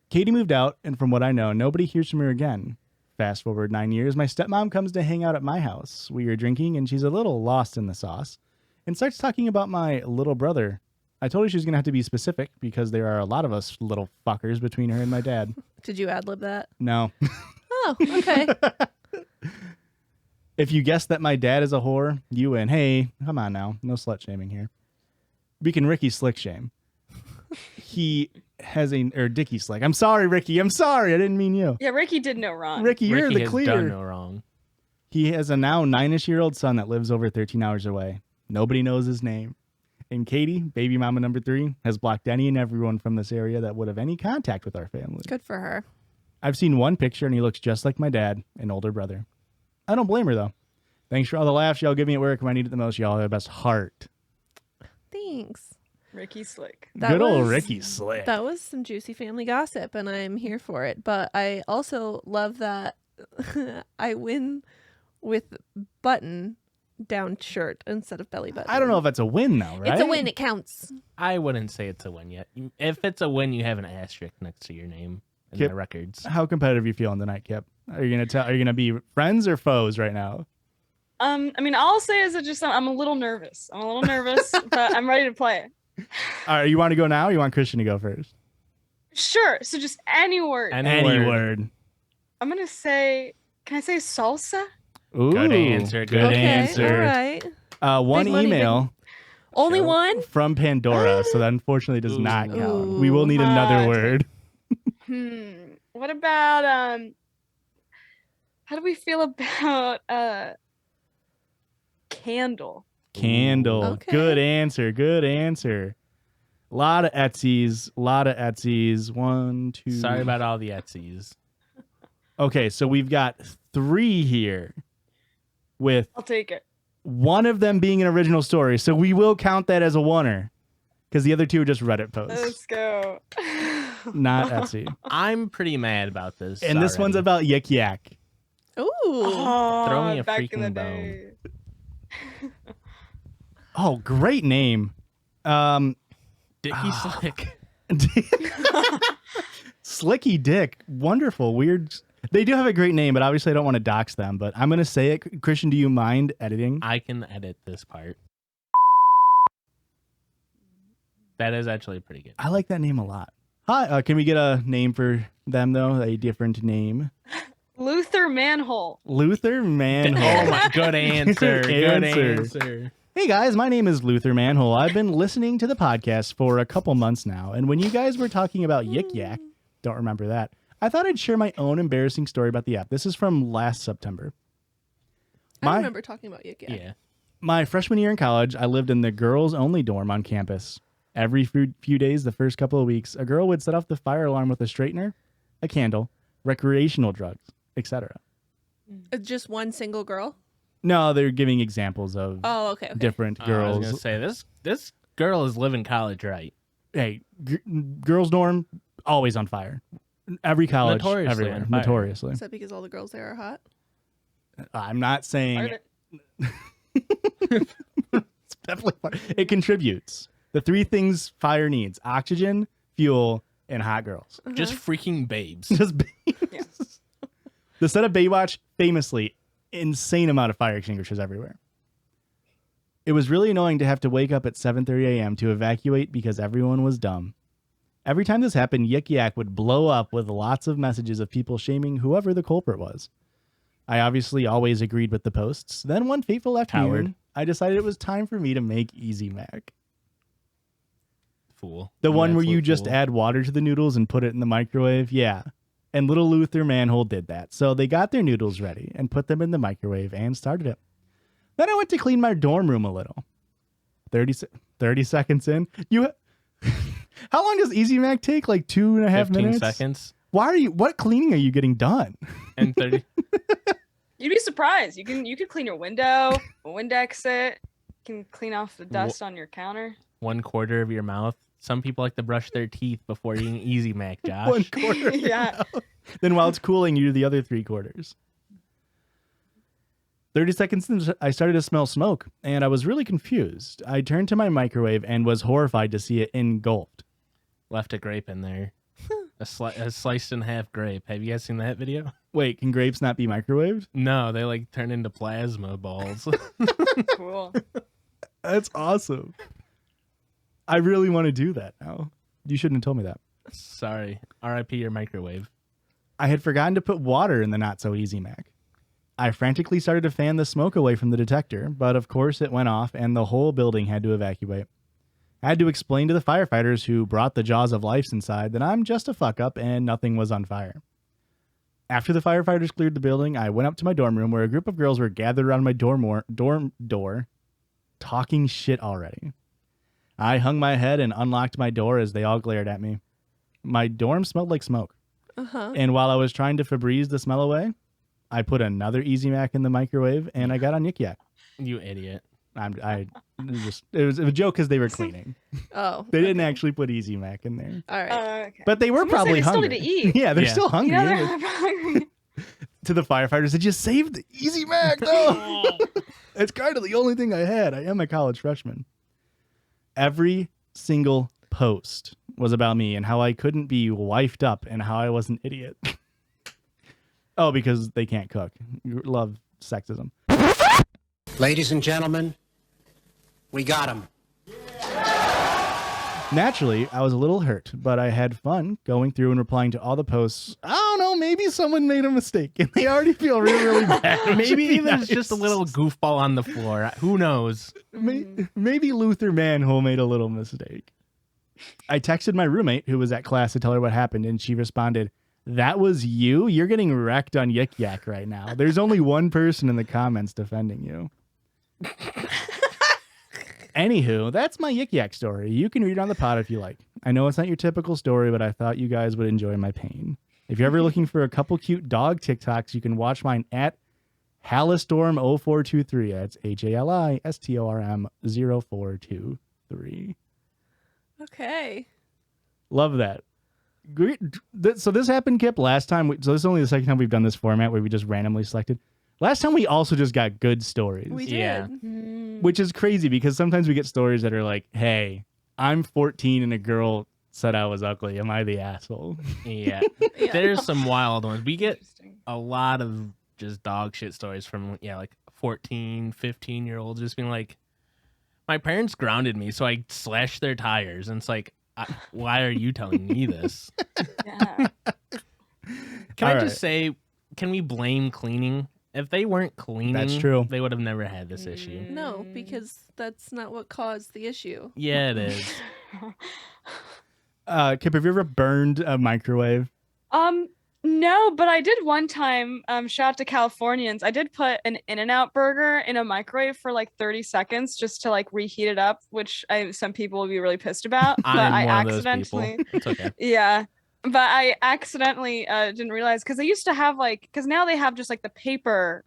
Katie moved out, and from what I know, nobody hears from her again. Fast forward 9 years, my stepmom comes to hang out at my house. We are drinking, and she's a little lost in the sauce, and starts talking about my little brother. I told her she was going to have to be specific, because there are a lot of us little fuckers between her and my dad. Did you ad-lib that? No. Oh, okay. If you guess that my dad is a whore, you win. Hey, come on now. No slut shaming here. We can Ricky Slick shame. He has Dickie Slick. I'm sorry, Ricky. I'm sorry. I didn't mean you. Yeah, Ricky did no wrong. Ricky, you're Ricky the has clear. done no wrong. He has a now 9-ish-year-old son that lives over 13 hours away. Nobody knows his name. And Katie, baby mama number 3, has blocked any and everyone from this area that would have any contact with our family. Good for her. I've seen one picture and he looks just like my dad, an older brother. I don't blame her though. Thanks for all the laughs y'all give me at work when I need it the most. Y'all have the best heart. Thanks. Ricky Slick. Good old Ricky Slick. That was some juicy family gossip, and I'm here for it. But I also love that I win with button down shirt instead of belly button. I don't know if that's a win though, right? It's a win. It counts. I wouldn't say it's a win yet. If it's a win, you have an asterisk next to your name in Kipp, the records. How competitive are you feeling tonight, Kipp? Are you gonna be friends or foes right now? I mean, all I'll say is that just I'm a little nervous. But I'm ready to play. All right, you want to go now or you want Christian to go first? Sure. So just any word. Any word. I'm gonna say. Can I say salsa? Ooh, Good answer. Good Okay, answer. all right. One Big money, email Only Sure. one? from Pandora, so that unfortunately does not count. Ooh. We will need another word. What about how do we feel about candle? Candle. Okay. Good answer. Good answer. A lot of Etsy's. 1, 2. Sorry about all the Etsy's. Okay, so we've got 3 here with I'll take it. one of them being an original story. So we will count that as a oneer because the other 2 are just Reddit posts, Let's go. not Etsy. I'm pretty mad about this. And this one's already. about YikYak. Ooh. Oh, Throw me a back in the freaking day. Oh, great name. Dicky Slick. Slicky Dick. Wonderful. Weird. They do have a great name, but obviously I don't want to dox them. But I'm going to say it. Christian, do you mind editing? I can edit this part. That is actually pretty good. I like that name a lot. Hi. Can we get a name for them, though? A different name. Luther Manhole. Luther Manhole. Oh my, good answer. Good Good answer. answer. Hey guys, my name is Luther Manhole. I've been listening to the podcast for a couple months now, and when you guys were talking about YikYak, don't remember that, I thought I'd share my own embarrassing story about the app. This is from last September. I remember talking about YikYak. Yeah. My freshman year in college, I lived in the girls-only dorm on campus. Every few days, the first couple of weeks, a girl would set off the fire alarm with a straightener, a candle, recreational drugs, etc. Just one single girl? No, they're giving examples of Oh, okay. different I was girls. gonna say this girl is living college right. Hey, girls' dorm, always on fire. Every college, Notoriously everywhere, on fire. notoriously. Is that because all the girls there are hot? I'm not saying Heard it's definitely fire. It contributes. The 3 things fire needs: oxygen, fuel, and hot girls. Just freaking babes. Just Yeah. the set of Baywatch, famously, insane amount of fire extinguishers everywhere. It was really annoying to have to wake up at 7:30 a.m. to evacuate because everyone was dumb. Every time this happened, YikYak would blow up with lots of messages of people shaming whoever the culprit was. I obviously always agreed with the posts. Then one fateful afternoon, I decided it was time for me to make Easy Mac. Fool. The An one where you absolute just fool. add water to the noodles and put it in the microwave? Yeah. And little Luther Manhole did that. So they got their noodles ready and put them in the microwave and started it. Then I went to clean my dorm room a little. 30 seconds in. How long does Easy Mac take? Like 2.5 15 minutes? seconds What cleaning are you getting done? and 30. You'd be surprised. You can clean your window, Windex it. You can clean off the dust on your counter. 1/4 of your mouth. Some people like to brush their teeth before eating Easy Mac, Josh. 1/4. Yeah. Then while it's cooling, you do the other 3/4. 30 seconds in, I started to smell smoke, and I was really confused. I turned to my microwave and was horrified to see it engulfed. Left a grape in there. A sliced in half grape. Have you guys seen that video? Wait, can grapes not be microwaved? No, they like turn into plasma balls. Cool. That's awesome. I really want to do that now. You shouldn't have told me that. Sorry. R.I.P. your microwave. I had forgotten to put water in the Not So Easy Mac. I frantically started to fan the smoke away from the detector, but of course it went off and the whole building had to evacuate. I had to explain to the firefighters who brought the jaws of life inside that I'm just a fuck up and nothing was on fire. After the firefighters cleared the building, I went up to my dorm room where a group of girls were gathered around my dorm door, talking shit already. I hung my head and unlocked my door as they all glared at me. My dorm smelled like smoke. And while I was trying to Febreze the smell away, I put another Easy Mac in the microwave, and I got on YikYak. You idiot. It was a joke because they were cleaning. Oh. They didn't actually put Easy Mac in there. All right. Okay. But they were Someone said probably they still hungry. need to eat. Yeah, they're Yeah. still hungry. You know, they're hungry. To the firefighters, did you save the Easy Mac? No. It's kind of the only thing I had. I am a college freshman. Every single post was about me and how I couldn't be wifed up and how I was an idiot. Oh, because they can't cook. Love sexism. Ladies and gentlemen, we got him. Naturally, I was a little hurt, but I had fun going through and replying to all the posts. I don't know, maybe someone made a mistake and they already feel really, really bad. Maybe even nice. it's just a little goofball on the floor. Who knows? Maybe Luther Manhole made a little mistake. I texted my roommate who was at class to tell her what happened, and she responded, "That was you? You're getting wrecked on YikYak right now. There's only one person in the comments defending you." Anywho, that's my YikYak story. You can read it on the pod if you like. I know it's not your typical story, but I thought you guys would enjoy my pain. If you're ever looking for a couple cute dog TikToks, you can watch mine at Halistorm0423. That's HALISTORM 0423. Okay. Love that. Great. So this happened, Kipp, last time. So this is only the second time we've done this format where we just randomly selected. Last time we also just got good stories. We did. Yeah. Which is crazy because sometimes we get stories that are like, hey, I'm 14 and a girl said I was ugly. Am I the asshole? Yeah. There's some wild ones. We get a lot of just dog shit stories from, like 14, 15-year-olds just being like, my parents grounded me, so I slashed their tires. And it's like, why are you telling me this? Yeah. Can All I just say, can we blame cleaning? If they weren't cleaning, That's true. They would have never had this issue. No, because that's not what caused the issue. Yeah, it is. Kipp, have you ever burned a microwave? No, but I did one time. Shout out to Californians. I did put an In-N-Out burger in a microwave for like 30 seconds just to like reheat it up, which some people will be really pissed about. But I'm I one of those people. accidentally, It's okay. yeah. But I accidentally didn't realize because they used to have because now they have just like the paper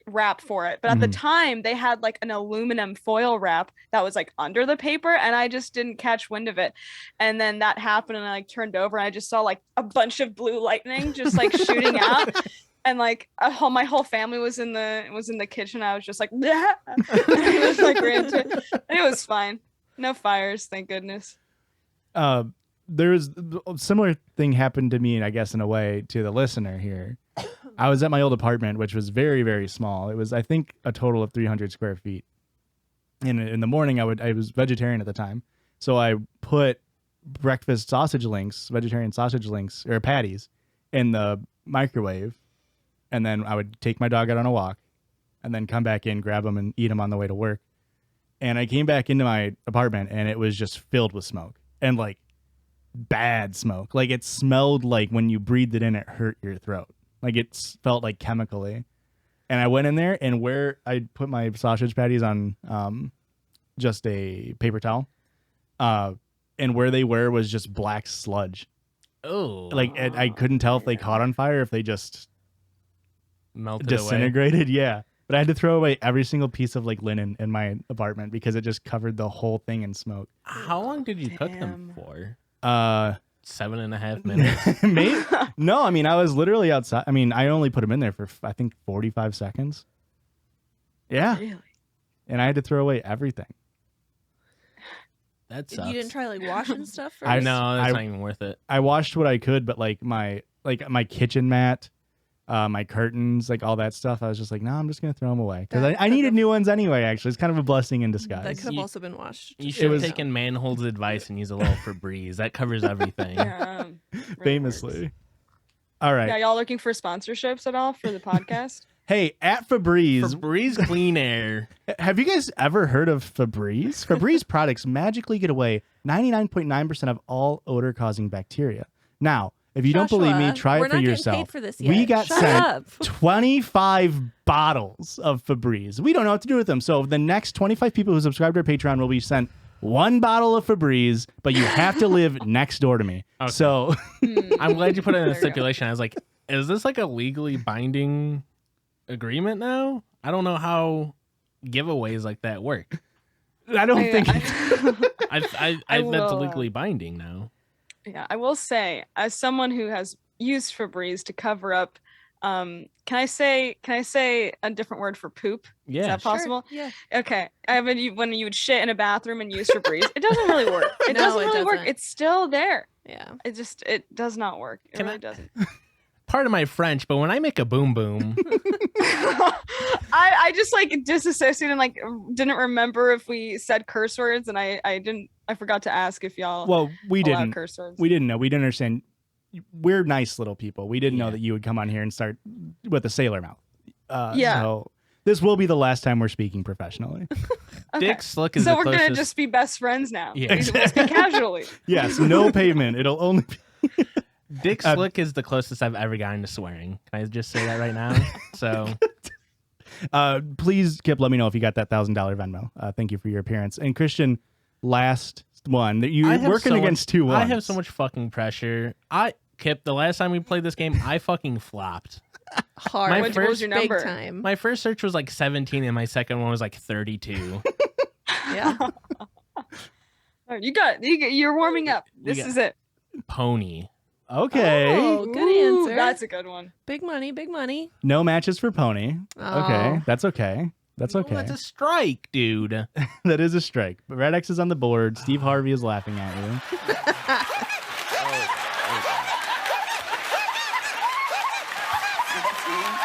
wrap for it. But at the time they had like an aluminum foil wrap that was like under the paper, and I just didn't catch wind of it. And then that happened, and I turned over and I just saw like a bunch of blue lightning just like shooting out. And like my whole family was in the kitchen. I was just like, yeah. It was like ran to it. It was fine. No fires, thank goodness. There's a similar thing happened to me, and I guess in a way to the listener here. I was at my old apartment, which was very, very small. It was, I think, a total of 300 square feet. And in the morning, I was vegetarian at the time, so I put breakfast sausage links, vegetarian sausage links or patties, in the microwave, and then I would take my dog out on a walk, and then come back in, grab them, and eat them on the way to work. And I came back into my apartment, and it was just filled with smoke, and like bad smoke. Like it smelled like when you breathed it in, it hurt your throat. Like it felt like chemically. And I went in there, and where I put my sausage patties on just a paper towel, and where they were was just black sludge. Oh. Like I couldn't tell if they caught on fire, if they just Melted disintegrated. Yeah. But I had to throw away every single piece of like linen in my apartment because it just covered the whole thing in smoke. How long did you cook them Damn. for? 7.5 minutes. Maybe. No, I mean, I was literally outside. I mean, I only put them in there for, I think, 45 seconds. Yeah. Really? And I had to throw away everything. That sucks. You didn't try like washing stuff first? I No, that's I- not even worth it. I washed what I could, but like my kitchen mat, my curtains, like all that stuff, I was just like, no, I'm just going to throw them away. Because That I could needed have- new ones anyway, actually. It's kind of a blessing in That disguise. could have You- also been washed. You just should was- have taken Manhold's advice and used a little Febreze. That covers everything. Yeah, really Famously. works. All right. Yeah, y'all looking for sponsorships at all for the podcast? Hey, at Febreze, Febreze Clean Air. have you guys ever heard of Febreze? Febreze products magically get away 99.9% of all odor-causing bacteria. Now, if you don't believe me, Joshua, try we're it for not getting yourself. paid for this We yet. got Shut sent up. 25 bottles of Febreze. We don't know what to do with them. So the next 25 people who subscribe to our Patreon will be sent one bottle of Febreze, but you have to live next door to me. Okay. So I'm glad you put it in a There you go. stipulation. I was like, is this like a legally binding agreement now? I don't know how giveaways like that work. I don't think That's will, legally binding now. Yeah, I will say, as someone who has used Febreze to cover up, can I say a different word for poop? Yeah, Is that sure. possible? Yeah. Okay. When you would shit in a bathroom and use Febreze, it doesn't really work. It No, doesn't it really work. doesn't. It's still there. Yeah. It does not work. It Can really I- doesn't. Pardon my French, but when I make a boom boom, I just like disassociated and like didn't remember if we said curse words, and I forgot to ask if y'all well, we allow didn't. curse words. We didn't know. We didn't understand. We're nice little people. We didn't know Yeah. that you would come on here and start with a sailor mouth. Yeah. So this will be the last time we're speaking professionally. Okay. Dick Slick is So the we're closest. gonna just be best friends now. Yeah. We'll speak casually. Yes, no pavement. It'll only be. Dick Slick is the closest I've ever gotten to swearing. Can I just say that right now? So Please, Kipp, let me know if you got that $1,000 Venmo. Thank you for your appearance. And Christian, last one. I You're have working so against much, two ones. I have so much fucking pressure. Kipp, the last time we played this game, I fucking flopped. Hard. My What was your Big number? time. My first search was like 17, and my second one was like 32. Yeah. All right, you're warming up. This got- is it. Pony. Okay. Oh, good Ooh, answer. That's a good one. Big money. Big money. No matches for Pony. Okay. Oh. That's okay. That's No, okay. that's a strike, dude. That is a strike. But Red X is on the board. Steve Harvey is laughing at you.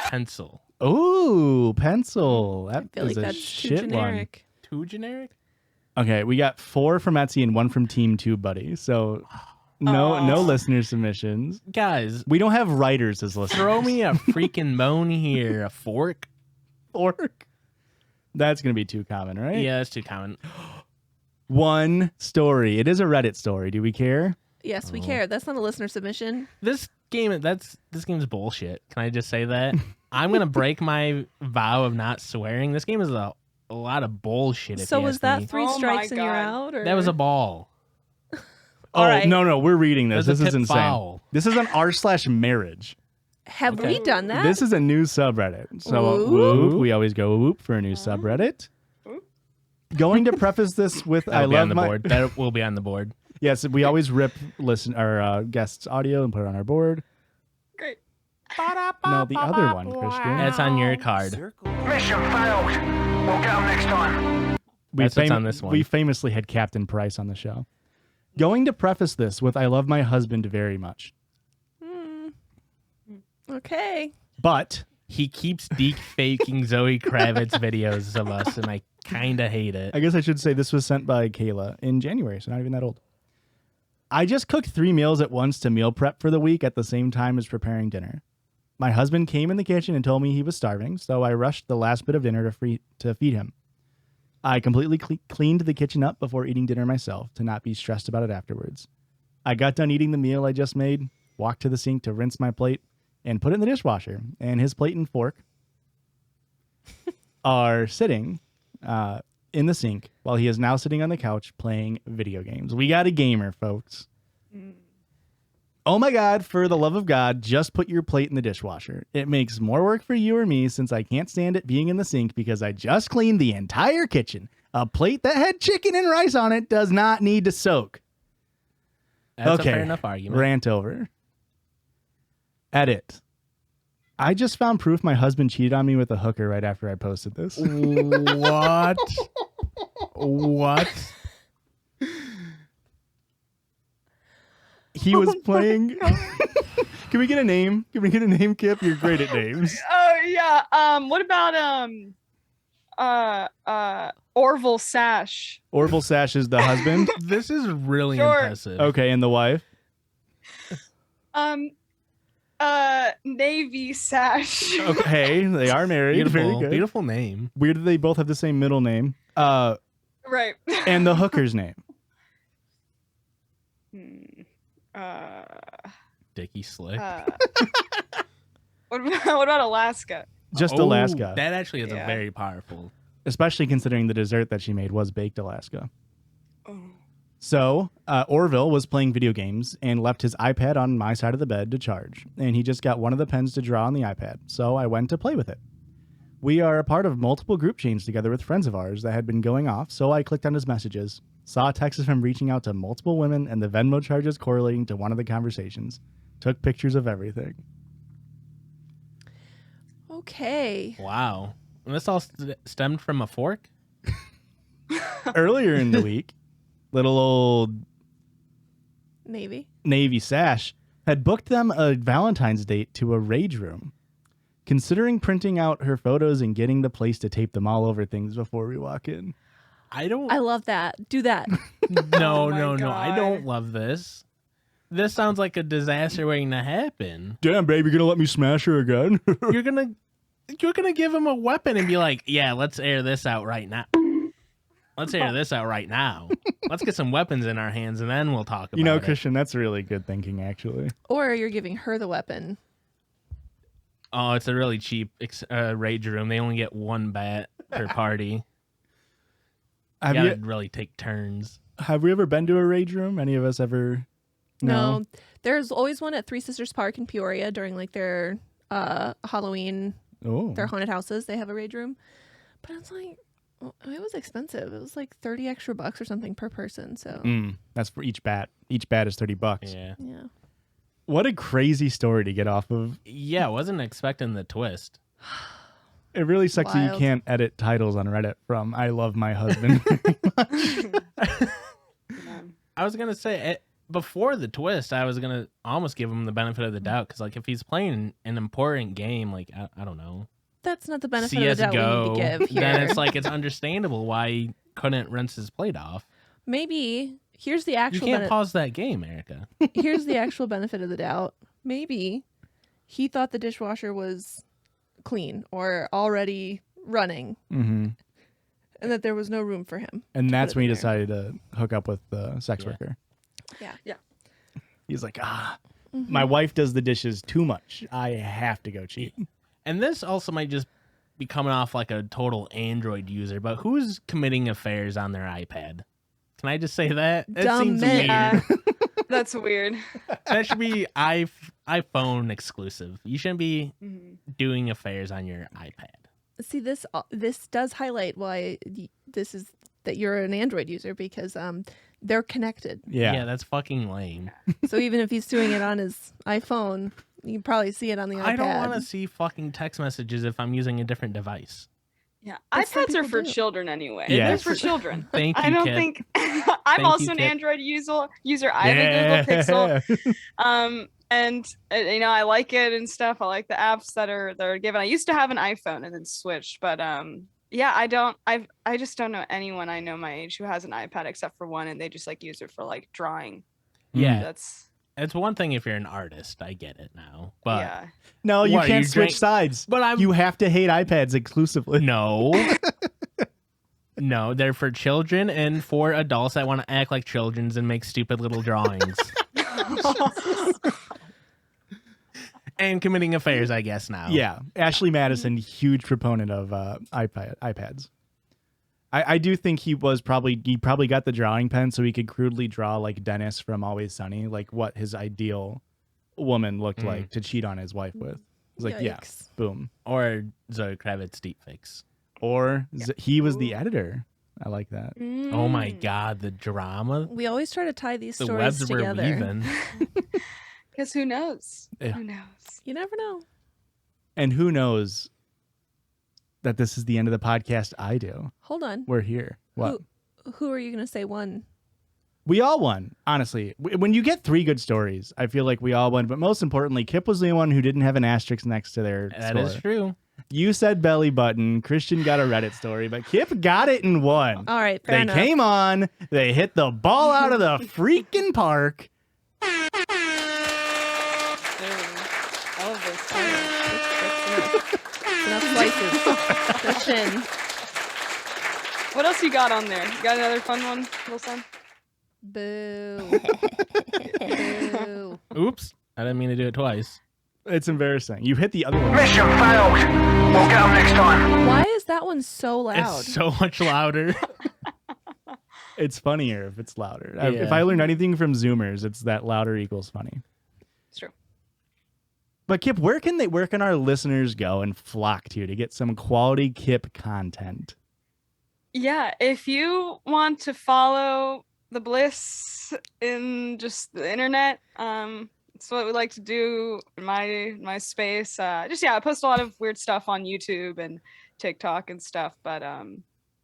Pencil. Ooh, pencil. That I feel is like a that's too shit one. generic. Too generic? Okay, we got 4 from Etsy and 1 from Team 2 Buddy. So no Aw. listener submissions. Guys, We don't have writers as listeners. throw me a freaking bone here. A fork? Fork. That's going to be too common, right? Yeah, that's too common. One story. It is a Reddit story. Do we care? Yes, Oh. we care. That's not a listener submission. This game's bullshit. Can I just say that? I'm gonna break my vow of not swearing. This game is a lot of bullshit. If So you was ask that me. 3 Oh my strikes and you're God. out? Or? That was a ball. Oh, right. no, we're reading this. That's a This is tip insane. foul. This is an r/marriage. Have Okay. we done that? This is a new subreddit. So Whoop. whoop, we always go whoop for a new subreddit. Going to preface this with I That'll be on love the my board. That will be on the board. Yes, we always rip our guests' audio and put it on our board. Great. No, the other one, Christian. That's on your card. Circle. Mission failed. We'll get 'em next time. We, That's what's on this one. we famously had Captain Price on the show. Going to preface this with I love my husband very much. Okay. But He keeps deepfaking Zoe Kravitz videos of us, and I kind of hate it. I guess I should say this was sent by Kayla in January, so not even that old. I just cooked 3 meals at once to meal prep for the week at the same time as preparing dinner. My husband came in the kitchen and told me he was starving, so I rushed the last bit of dinner to feed him. I completely cleaned the kitchen up before eating dinner myself to not be stressed about it afterwards. I got done eating the meal I just made, walked to the sink to rinse my plate, and put it in the dishwasher. And his plate and fork are sitting in the sink while he is now sitting on the couch playing video games. We got a gamer, folks. Oh my God, for the love of God, just put your plate in the dishwasher. It makes more work for you or me since I can't stand it being in the sink because I just cleaned the entire kitchen. A plate that had chicken and rice on it does not need to soak. That's okay. a fair enough argument. Rant over. Edit. I just found proof my husband cheated on me with a hooker right after I posted this. What? What? He was playing. Can we get a name? Can we get a name, Kipp? You're great at names. Oh yeah. What about Orville Sash? Orville Sash is the husband. This is really Sure. impressive. Okay, and the wife. Navy Sash. Okay, they are married. Very Beautiful, good. beautiful name. Weird that they both have the same middle name. Right. And the hooker's name. Dicky Slick. What about Alaska? Just Oh, Alaska. That actually is Yeah. a very powerful. Especially considering the dessert that she made was baked Alaska. So Orville was playing video games and left his iPad on my side of the bed to charge. And he just got one of the pens to draw on the iPad. So I went to play with it. We are a part of multiple group chains together with friends of ours that had been going off. So I clicked on his messages, saw a text of him reaching out to multiple women and the Venmo charges correlating to one of the conversations. Took pictures of everything. Okay. Wow. And this all stemmed from a fork? Earlier in the week, little old Navy Sash had booked them a Valentine's date to a rage room. Considering printing out her photos and getting the place to tape them all over things before we walk in. I love that. Do that. No, my no. I God. don't love this. This sounds like a disaster waiting to happen. Damn, babe, you're gonna let me smash her again? You're gonna give him a weapon and be like, yeah, let's air this out right now. Let's air this out right now. Let's get some weapons in our hands and then we'll talk about it. Christian, that's really good thinking, actually. Or you're giving her the weapon. Oh, it's a really cheap rage room. They only get one bat per party. You gotta really take turns. Have we ever been to a rage room? Any of us ever? No. There's always one at Three Sisters Park in Peoria during like their Halloween, their haunted houses. They have a rage room. But it's like, it was expensive. It was like $30 extra or something per person. So that's for each bat. Each bat is $30. Yeah. What a crazy story to get off of. Yeah, wasn't expecting the twist. It really sucks that you Wild. can't edit titles on Reddit from I love my husband. I was going to say, before the twist, I was going to almost give him the benefit of the doubt. Because like, if he's playing an important game, like, I don't know. that's not the benefit of the doubt we need to give here. Then it's like, it's understandable why he couldn't rinse his plate off. Maybe here's the actual You can't pause that game, Erica. here's the actual benefit of the doubt. Maybe he thought the dishwasher was clean or already running, Mm-hmm. and that there was no room for him. And that's it when he in there. decided to hook up with the sex worker. Yeah. He's like, my wife does the dishes too much. I have to go cheat. And this also might just be coming off like a total Android user, but who's committing affairs on their iPad? Can I just say that? That Dumb seems men. weird. That's weird. That should be iPhone exclusive. You shouldn't be doing affairs on your iPad. See, this does highlight why this is that you're an Android user, because they're connected. Yeah. that's fucking lame. So even if he's doing it on his iPhone, you can probably see it on the iPad. I don't want to see fucking text messages if I'm using a different device. Yeah, But some iPads are people for do. children anyway. Yeah. They're for children. Thank you, I don't Kipp. think I'm Thank also you, an Kipp. Android user. I have a Google Pixel. And I like it and stuff. I like the apps that are given. I used to have an iPhone and then switched, but yeah, I just don't know anyone I know my age who has an iPad except for one, and they just like use it for like drawing. Yeah, That's it's one thing if you're an artist. I get it now, but yeah. No, you What, can't you switch drank- sides. But You have to hate iPads exclusively. no. No, they're for children and for adults that want to act like children and make stupid little drawings. And committing affairs, I guess, now. Yeah. Ashley Madison, huge proponent of iPads. I do think he probably got the drawing pen so he could crudely draw like Dennis from Always Sunny, like what his ideal woman looked like to cheat on his wife with. It's like, yeah, Yikes. boom. Or Zoe Kravitz deepfakes. Or he was the editor. I like that. Oh my God, the drama. We always try to tie these The stories webs we're together. weaving. Because who knows? Yeah. Who knows? You never know. And who knows that this is the end of the podcast I do. Hold on. We're here. What? Who are you going to say won? We all won, honestly. When you get 3 good stories, I feel like we all won. But most importantly, Kipp was the one who didn't have an asterisk next to their That score. is true. You said belly button. Christian got a Reddit story, but Kipp got it and won. All right, fair They enough. came on. They hit the ball out of the freaking park. All of this. Enough slices. Christian. What else you got on there? You got another fun one, Wilson? Boo. Boo. Oops. I didn't mean to do it twice. It's embarrassing. You hit the other one. Mission failed. We'll get them next time. Why is that one so loud? It's so much louder. It's funnier if it's louder. If Yeah. I learned anything from Zoomers, it's that louder equals funny. It's true. But Kipp, where can our listeners go and flock to get some quality Kipp content? Yeah, if you want to follow the bliss in just the internet, it's what we like to do in my space. I post a lot of weird stuff on YouTube and TikTok and stuff. But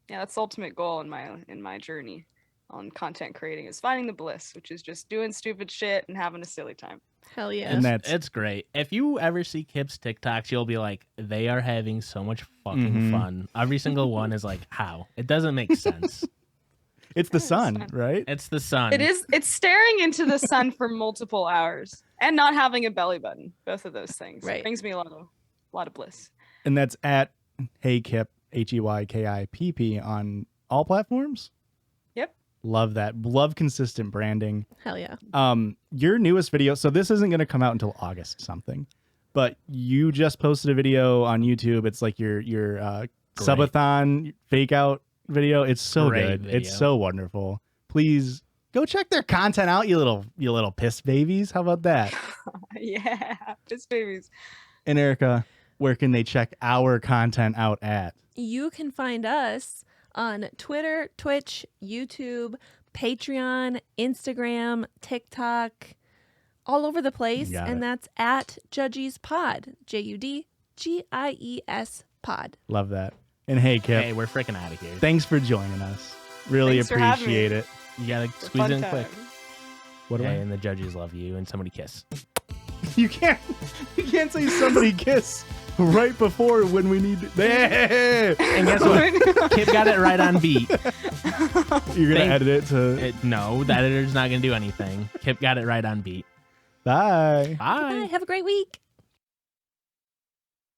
that's the ultimate goal in my journey on content creating is finding the bliss, which is just doing stupid shit and having a silly time. Hell yeah. And It's great. If you ever see Kipp's TikToks, you'll be like, they are having so much fucking fun. Every single one is like, how? It doesn't make sense. It's the sun, right? It's the sun. It's staring into the sun for multiple hours and not having a belly button. Both of those things. Right. It brings me a lot of bliss. And that's at HeyKipp, HeyKipp on all platforms. Yep. Love that. Love consistent branding. Hell yeah. Your newest video, so this isn't going to come out until August something, but you just posted a video on YouTube. It's like your subathon fake out video. It's so Great good. video. It's so wonderful. Please go check their content out, you little piss babies. How about that? Yeah, piss babies. And Erica, where can they check our content out at? You can find us on Twitter, Twitch, YouTube, Patreon, Instagram, TikTok, all over the place. Got And it. that's at Judgies Pod, JUDGIES Pod. Love that. And hey, Kipp, Hey, we're freaking out of here. thanks for joining us. Really Thanks for having me. appreciate it. You gotta It's a squeeze fun in time. quick. What do Hey, I? and the judges love you, and somebody kiss. You can't say somebody kiss right before when we need to. And guess what? Kipp got it right on beat. You're gonna Thank- edit it to No, the editor's not gonna do anything. Kipp got it right on beat. bye. Bye. Bye. Have a great week.